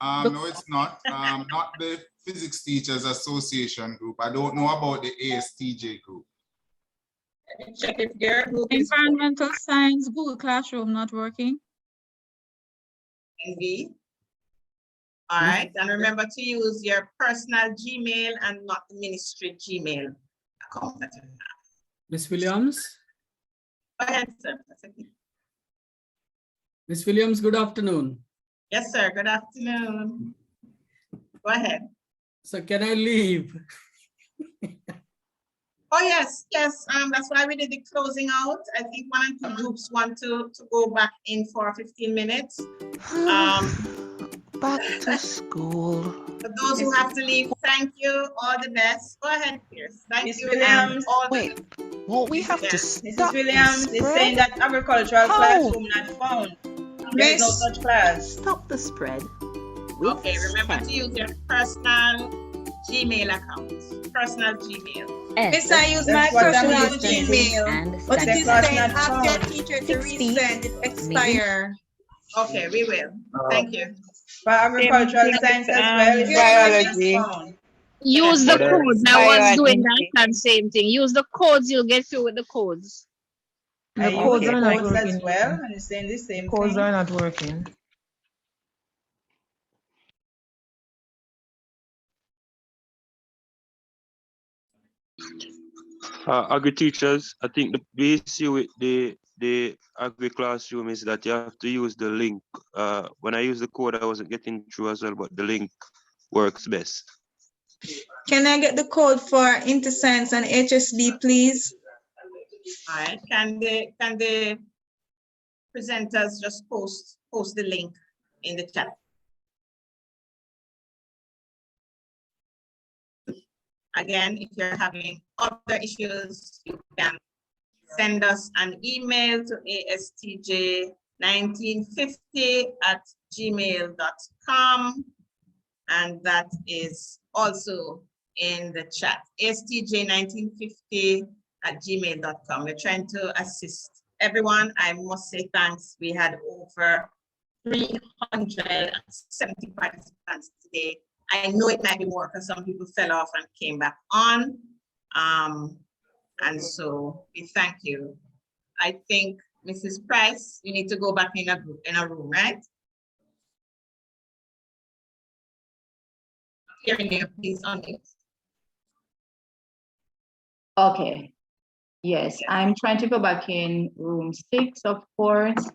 Speaker 14: No, it's not. Not the Physics Teachers Association group. I don't know about the A.S.T.J group.
Speaker 16: Check if your group is
Speaker 22: Environmental Science Google Classroom not working.
Speaker 16: NV. All right, and remember to use your personal Gmail and not the ministry Gmail account that you have.
Speaker 13: Ms. Williams?
Speaker 16: Go ahead, sir. That's okay.
Speaker 13: Ms. Williams, good afternoon.
Speaker 16: Yes, sir. Good afternoon. Go ahead.
Speaker 13: So can I leave?
Speaker 16: Oh, yes, yes. That's why we did the closing out. I think one and two groups want to go back in for 15 minutes.
Speaker 8: Back to school.
Speaker 16: For those who have to leave, thank you. All the best. Go ahead, Pierce. Thank
Speaker 21: Ms.
Speaker 16: you.
Speaker 21: Williams.
Speaker 8: Wait, won't we have to stop
Speaker 21: Mrs. Williams
Speaker 8: the
Speaker 21: is
Speaker 8: spread?
Speaker 21: saying that agricultural classroom not found. There's no
Speaker 8: Miss,
Speaker 21: such class.
Speaker 8: Stop the spread.
Speaker 16: Okay, remember to use your personal Gmail account. Personal Gmail.
Speaker 21: Miss, I use my personal Gmail, but it is saying ask your teacher to resend it expire.
Speaker 16: Okay, we will. Thank you.
Speaker 21: For agricultural science as well.
Speaker 11: Biology. Use the codes. I was doing that same thing. Use the codes, you'll get through with the codes.
Speaker 21: The codes are not working as well, and it's saying the same thing.
Speaker 22: Codes are not working.
Speaker 24: Agri teachers, I think the issue with the
Speaker 2: the Agri Classroom is that you have to use the link. When I use the code, I wasn't getting through as well, but the link works best.
Speaker 21: Can I get the code for InterScience and HSB, please?
Speaker 16: All right, can the presenters just post the link in the chat? Again, if you're having other issues, you can send us an email to astj1950@gmail.com, and that is also in the chat, astj1950@gmail.com. We're trying to assist everyone. I must say thanks. We had over 370 participants today. I know it might be more because some people fell off and came back on. And so we thank you. I think, Mrs. Price, you need to go back in a room, right? Hearing you, please, on it.
Speaker 12: Okay. Yes, I'm trying to go back in room 6, of course.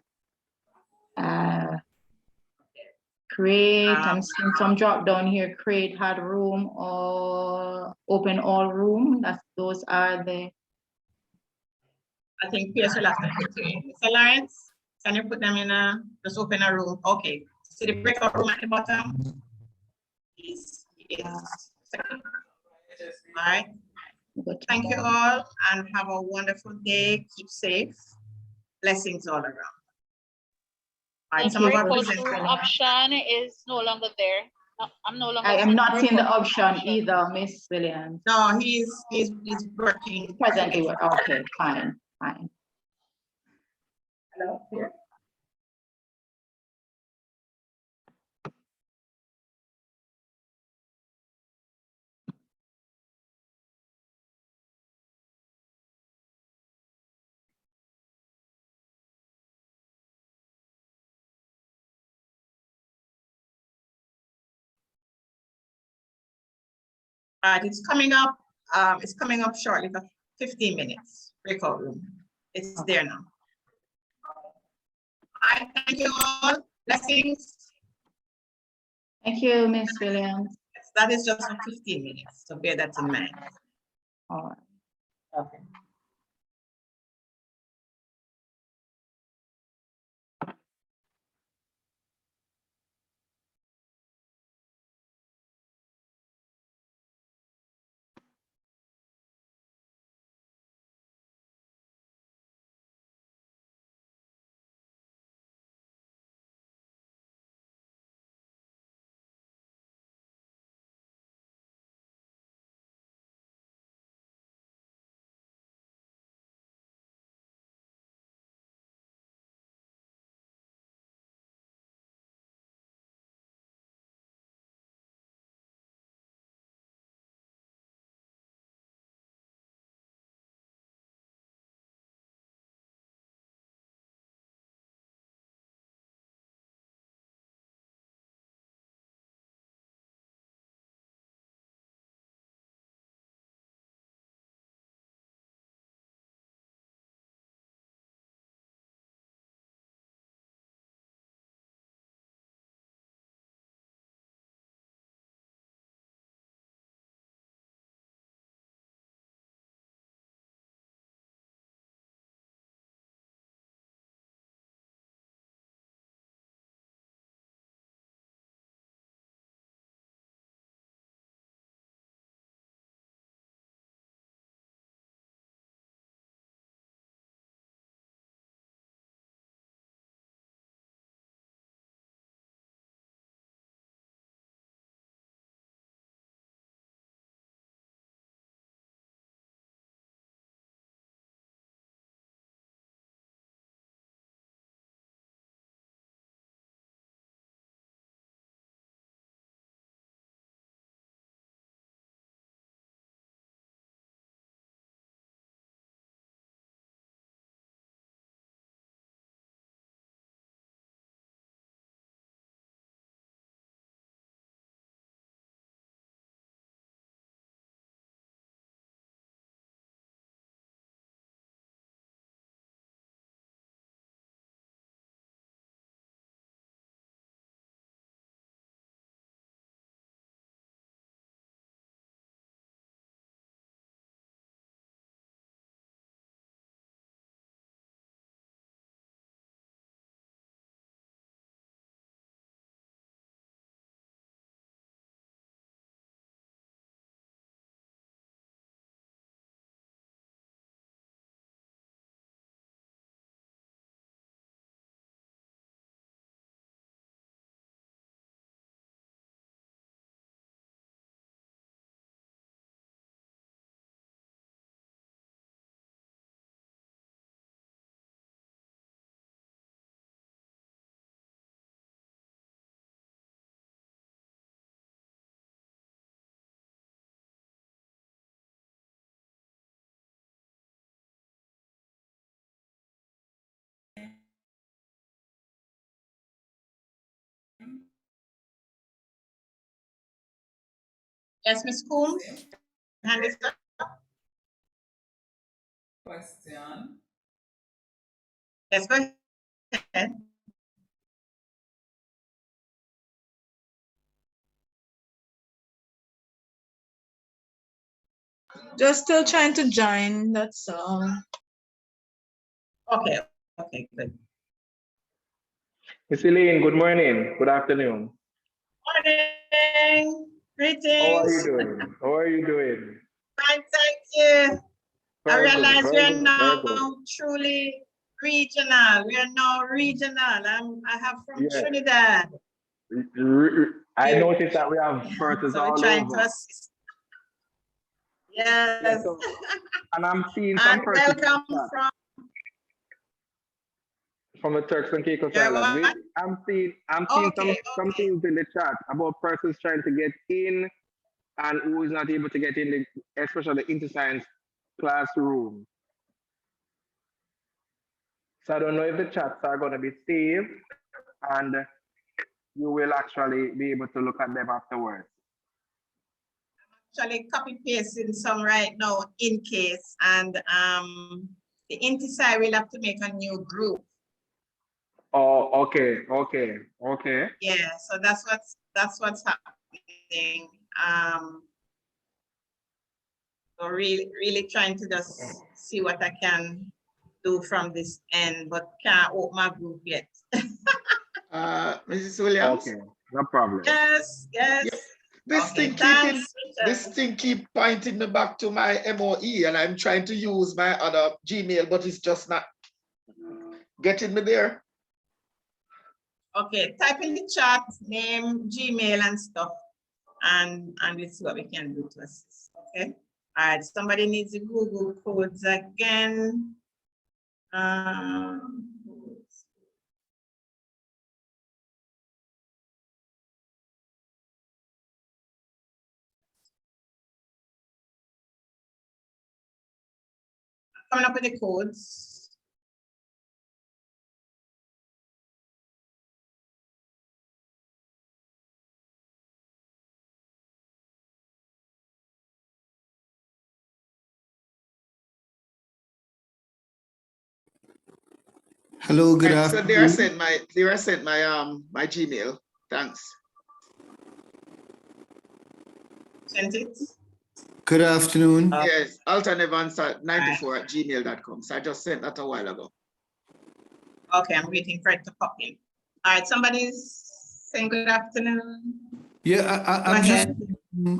Speaker 12: Create, I'm seeing some drop down here, create hard room or open all room. Those are the.
Speaker 16: I think Pierce will have to put you in. Mr. Lawrence, can you put them in just open a room? Okay. See the breakout room at the bottom? Yes. All right. Thank you all and have a wonderful day. Keep safe. Blessings all around. All right, some of our presenters.
Speaker 11: Option is no longer there. I'm no longer.
Speaker 12: I am not seeing the option either, Miss Williams.
Speaker 16: No, he's working.
Speaker 12: Presently, okay, fine.
Speaker 16: Hello, here. It's coming up. It's coming up shortly for 15 minutes. Breakout room. It's there now. I thank you all. Blessings.
Speaker 12: Thank you, Miss Williams.
Speaker 16: That is just for 15 minutes, so bear that in mind.
Speaker 12: All right.
Speaker 16: Okay. Yes, Ms. Coombs? Hand is up.
Speaker 4: Question.
Speaker 16: Yes, go ahead.
Speaker 21: Just still trying to join, that's all.
Speaker 16: Okay, okay, good.
Speaker 9: Miss Elaine, good morning, good afternoon.
Speaker 16: Morning, greetings.
Speaker 9: How are you doing? How are you doing?
Speaker 16: Fine, thank you. I
Speaker 9: Very good,
Speaker 16: realize we
Speaker 9: very
Speaker 16: are
Speaker 9: good, very
Speaker 16: now
Speaker 9: good.
Speaker 16: truly regional. We are now regional. I have from
Speaker 9: Yes.
Speaker 16: Trinidad.
Speaker 9: I noticed that we have persons
Speaker 16: So we're
Speaker 9: all
Speaker 16: trying to
Speaker 9: over.
Speaker 16: assist. Yes.
Speaker 9: So, and I'm seeing some
Speaker 16: And
Speaker 9: persons
Speaker 16: welcome
Speaker 9: from the Turks and Caicos
Speaker 16: You're
Speaker 9: Island.
Speaker 16: what?
Speaker 9: I'm seeing
Speaker 16: Okay,
Speaker 9: some things in the chat about persons trying to get in and who is not able to get in, especially the inter-science classroom. So I don't know if the chats are going to be saved and you will actually be able to look at them afterwards.
Speaker 16: actually copy pasting some right now in case, and the Intisai will have to make a new group.
Speaker 9: Oh, okay, okay, okay.
Speaker 16: Yeah, so that's what's happening. So really trying to just see what I can do from this end, but can't open my group yet.
Speaker 18: Mrs. Williams?
Speaker 9: Okay, no problem.
Speaker 16: Yes, yes.
Speaker 18: Yeah. This
Speaker 16: Okay,
Speaker 18: thing keep pointing me back to my MOE, and I'm trying to use my other Gmail, but it's just not getting me there.
Speaker 16: Okay, type in the chat, name, Gmail and stuff, and we'll see what we can do to assist, okay? All right, somebody needs the Google codes again. Coming up with the codes.
Speaker 3: Hello, good
Speaker 18: Right, so there I
Speaker 3: afternoon.
Speaker 18: sent my Gmail. Thanks.
Speaker 16: Sent it?
Speaker 3: Good afternoon.
Speaker 18: Yes, altanevans94@gmail.com. So I just sent that a while ago.
Speaker 16: Okay, I'm waiting for it to pop in. All right, somebody's saying good afternoon.
Speaker 3: Yeah,
Speaker 16: Go
Speaker 3: I'm just,
Speaker 16: ahead.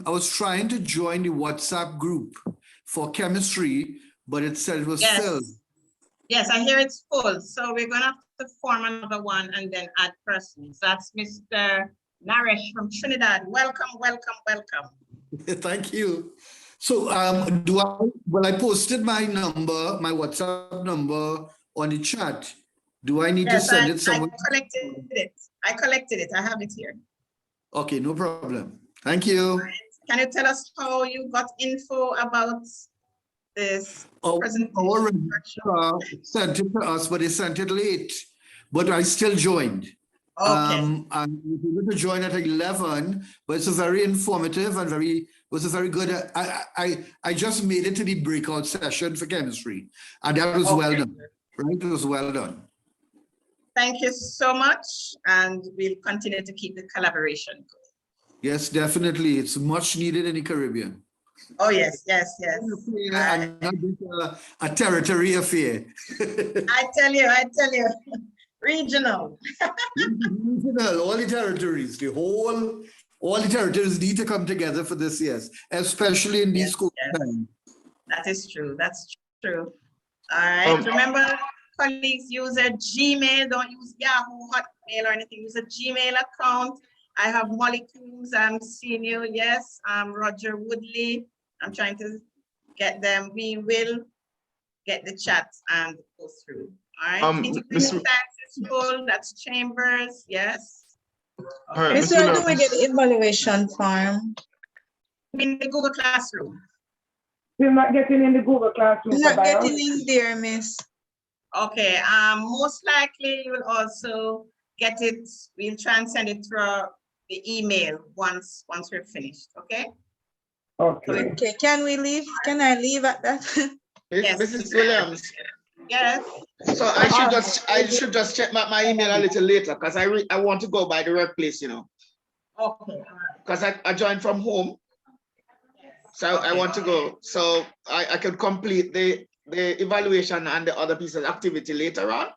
Speaker 3: I was trying to join the WhatsApp group for chemistry, but it said it was filled.
Speaker 16: Yes, I hear it's full. So we're gonna have to form another one and then add persons. That's Mr. Naresh from Trinidad. Welcome, welcome, welcome.
Speaker 3: Thank you. So well, I posted my number, my WhatsApp number on the chat. Do I need to send it somewhere?
Speaker 16: I collected it. I have it here.
Speaker 3: Okay, no problem. Thank you.
Speaker 16: Right. Can you tell us how you got info about this presentation?
Speaker 3: Our registrar sent it to us, but they sent it late. But I still joined.
Speaker 16: Okay.
Speaker 3: I was able to join at 11, but it's a very informative and was a very good. I just made it to the breakout session for chemistry, and that was well done. Right, it was well done.
Speaker 16: Thank you so much, and we'll continue to keep the collaboration going.
Speaker 3: Yes, definitely. It's much needed in the Caribbean.
Speaker 16: Oh, yes, yes, yes.
Speaker 3: And not just a territory affair.
Speaker 16: I tell you, regional.
Speaker 3: Regional, all the territories, all the territories need to come together for this, yes, especially in these school times.
Speaker 16: That is true, that's true. All right, remember, colleagues, use a Gmail, don't use Yahoo, Hotmail or anything, use a Gmail account. I have Molly Coombs, I'm seeing you, yes, Roger Woodley. I'm trying to get them. We will get the chats and go through. All right. Integrated sciences full. That's Chambers. Yes.
Speaker 21: Okay. Miss, where do we get the evaluation form?
Speaker 16: In the Google Classroom.
Speaker 21: We're not getting in the Google Classroom. We're not getting in there, Miss.
Speaker 16: Okay. Most likely you will also get it. We'll try and send it through the email once we're finished. Okay.
Speaker 18: Okay.
Speaker 21: Okay, can we leave? Can I leave at that?
Speaker 16: Yes.
Speaker 18: Mrs. Williams.
Speaker 16: Yes.
Speaker 18: So I should just check my email a little later because I want to go by the workplace, you know.
Speaker 16: Okay.
Speaker 18: Because I joined from home. So I want to go. So I can complete the evaluation and the other pieces of activity later on.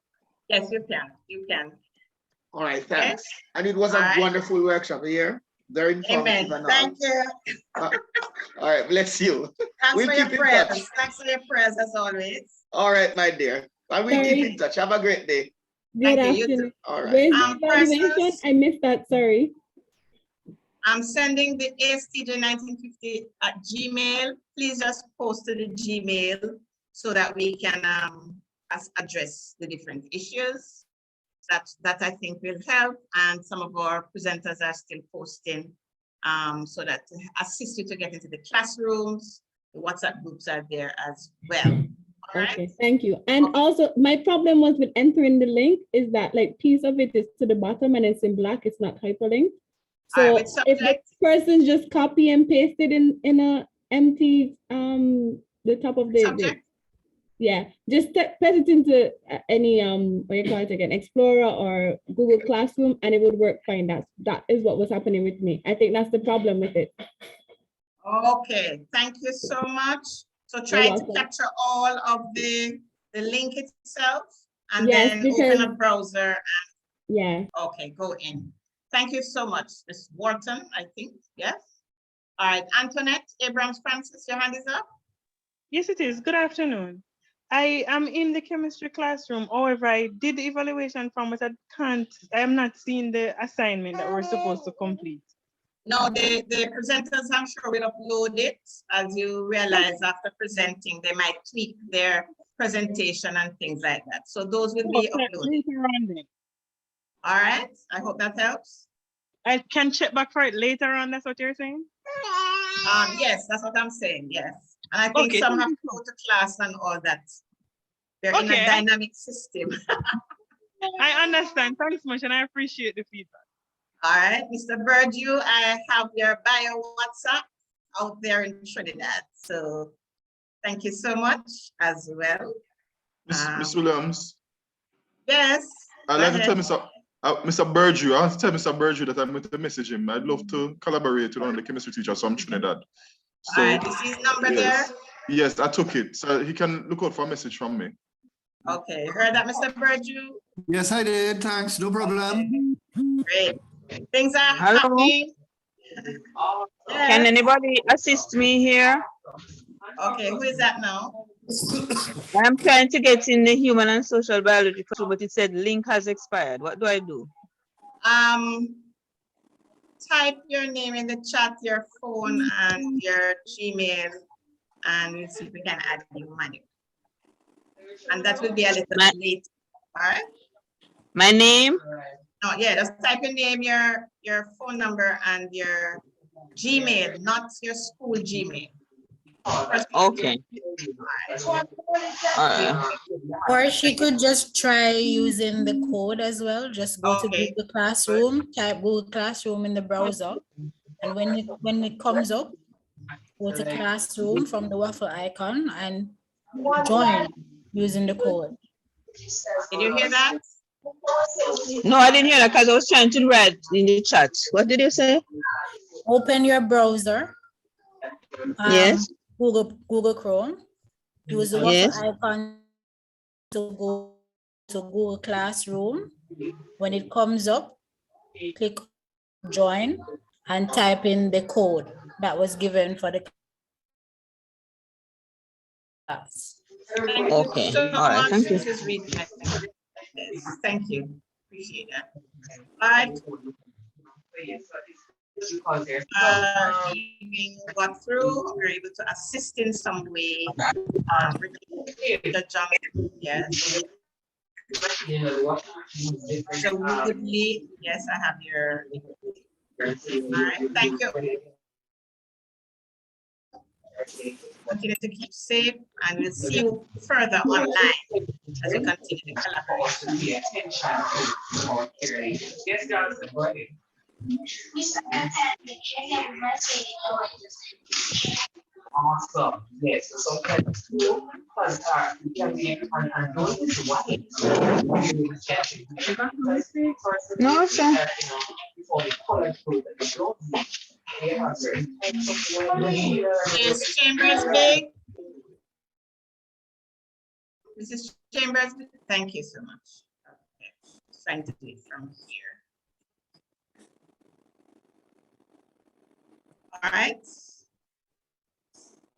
Speaker 16: Yes, you can. You can.
Speaker 18: All right, thanks. And it was a wonderful workshop here. Very informative.
Speaker 16: Amen. Thank you.
Speaker 18: All right, bless you.
Speaker 16: Thanks
Speaker 18: We'll
Speaker 16: for
Speaker 18: keep
Speaker 16: your
Speaker 18: in
Speaker 16: prayers.
Speaker 18: touch.
Speaker 16: Thanks for your prayers as always.
Speaker 18: All right, my dear. And we'll keep in touch. Have a great day.
Speaker 4: Good
Speaker 16: Thank you. You
Speaker 4: afternoon.
Speaker 16: too.
Speaker 18: All right.
Speaker 4: Where's the evaluation?
Speaker 16: Persons,
Speaker 4: I missed that, sorry.
Speaker 16: I'm sending the A.S.T.J 1950 at Gmail. Please just post to the Gmail so that we can address the different issues. That I think will help. And some of our presenters are still posting so that to assist you to get into the classrooms. The WhatsApp groups are there as well.
Speaker 4: Okay, thank you. And also my problem was with entering the link is that like piece of it is to the bottom and it's in black, it's not hyperlinked. So if the person just copy and paste it in a empty the top of the yeah, just put it into any what you call it again, Explorer or Google Classroom, and it would work fine. That is what was happening with me. I think that's the problem with it.
Speaker 16: Okay, thank you so much. So try to capture all of the link itself and then open a browser and okay, go in. Thank you so much, Ms. Wharton, I think, yes? All right, Antoinette Abrams Francis, your hand is up.
Speaker 7: Yes, it is. Good afternoon. I am in the chemistry classroom. However, I did the evaluation form, but I am not seeing the assignment that we're supposed to complete.
Speaker 16: No, the presenters, I'm sure, will upload it. As you realize after presenting, they might tweak their presentation and things like that. So those will be uploaded. All right, I hope that helps.
Speaker 7: I can check back for it later on, that's what you're saying?
Speaker 16: Yes, that's what I'm saying, yes. And I think some have to go to class and all that. They're in a dynamic system.
Speaker 7: I understand. Thanks much, and I appreciate the feedback.
Speaker 16: All right, Mr. Burdew, I have your bio WhatsApp out there in Trinidad. So thank you so much as well.
Speaker 19: Ms. Williams.
Speaker 16: Yes.
Speaker 19: I'd like to tell Mr. Burdew, I want to tell Mr. Burdew that I'm going to message him. I'd love to collaborate with one of the chemistry teachers from Trinidad. So,
Speaker 16: all right, is his number there?
Speaker 19: Yes, I took it. So he can look out for a message from me.
Speaker 16: Okay, heard that, Mr. Burdew?
Speaker 3: Yes, I did. Thanks. No problem.
Speaker 16: Great. Things are happening.
Speaker 10: Can anybody assist me here?
Speaker 16: Okay, who is that now?
Speaker 10: I'm trying to get in the human and social biology, but it said link has expired. What do I do?
Speaker 16: Type your name in the chat, your phone and your Gmail, and we'll see if we can add you manually. And that will be a little bit late. All right?
Speaker 10: My name?
Speaker 16: No, yeah, just type your name, your phone number, and your Gmail, not your school Gmail.
Speaker 10: Okay.
Speaker 21: Or she could just try using the code as well. Just go to Google Classroom, type Google Classroom in the browser, and when it comes up, go to Classroom from the waffle icon and join using the code.
Speaker 16: Did you hear that?
Speaker 10: No, I didn't hear that because I was trying to write in the chat. What did you say?
Speaker 21: Open your browser.
Speaker 10: Yes.
Speaker 21: Google Chrome. Use the waffle icon to go to Google Classroom. When it comes up, click join and type in the code that was given for the class.
Speaker 10: Okay.
Speaker 16: So
Speaker 10: All right. Thank you.
Speaker 16: Mrs. Reed. Thank you. Appreciate that. All right. Evening got through, we're able to assist in some way. The jump, yes. So Woodley, yes, I have your. All right, thank you. Continue to keep safe, and we'll see you further online as we continue to collaborate.
Speaker 15: Awesome. Yes. So sometimes you can be
Speaker 10: No, sir.
Speaker 16: Is Chambers big? Mrs. Chambers, thank you so much. Okay. Trying to do it from here. All right.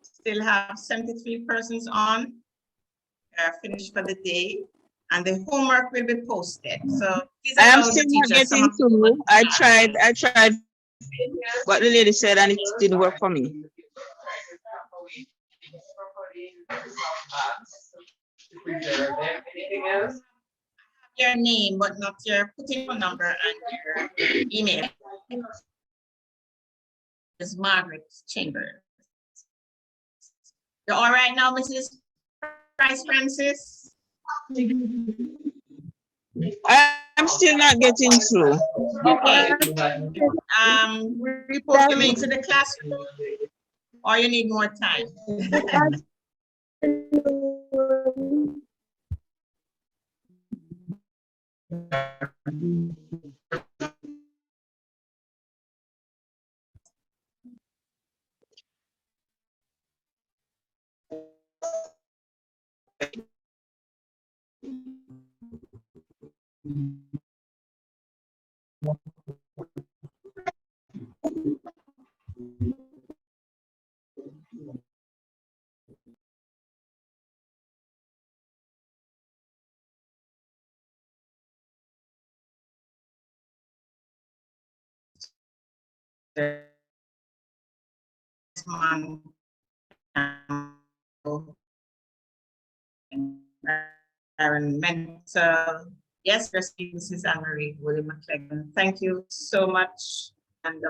Speaker 16: Still have 73 persons on. Finished for the day, and the homework will be posted. So please
Speaker 10: I am
Speaker 16: allow
Speaker 10: still
Speaker 16: the
Speaker 10: not
Speaker 16: teachers.
Speaker 10: getting through. I tried what the lady said, and it didn't work for me.
Speaker 16: Your name, but not your putting phone number and your email. Is Margaret Chambers. You're all right now, Mrs. Price Francis?
Speaker 10: I'm still not getting through.
Speaker 16: Okay. Repost your link to the classroom, or you need more time? Environmental. Yes, Mrs. Anne-Marie William McClellan. Thank you so much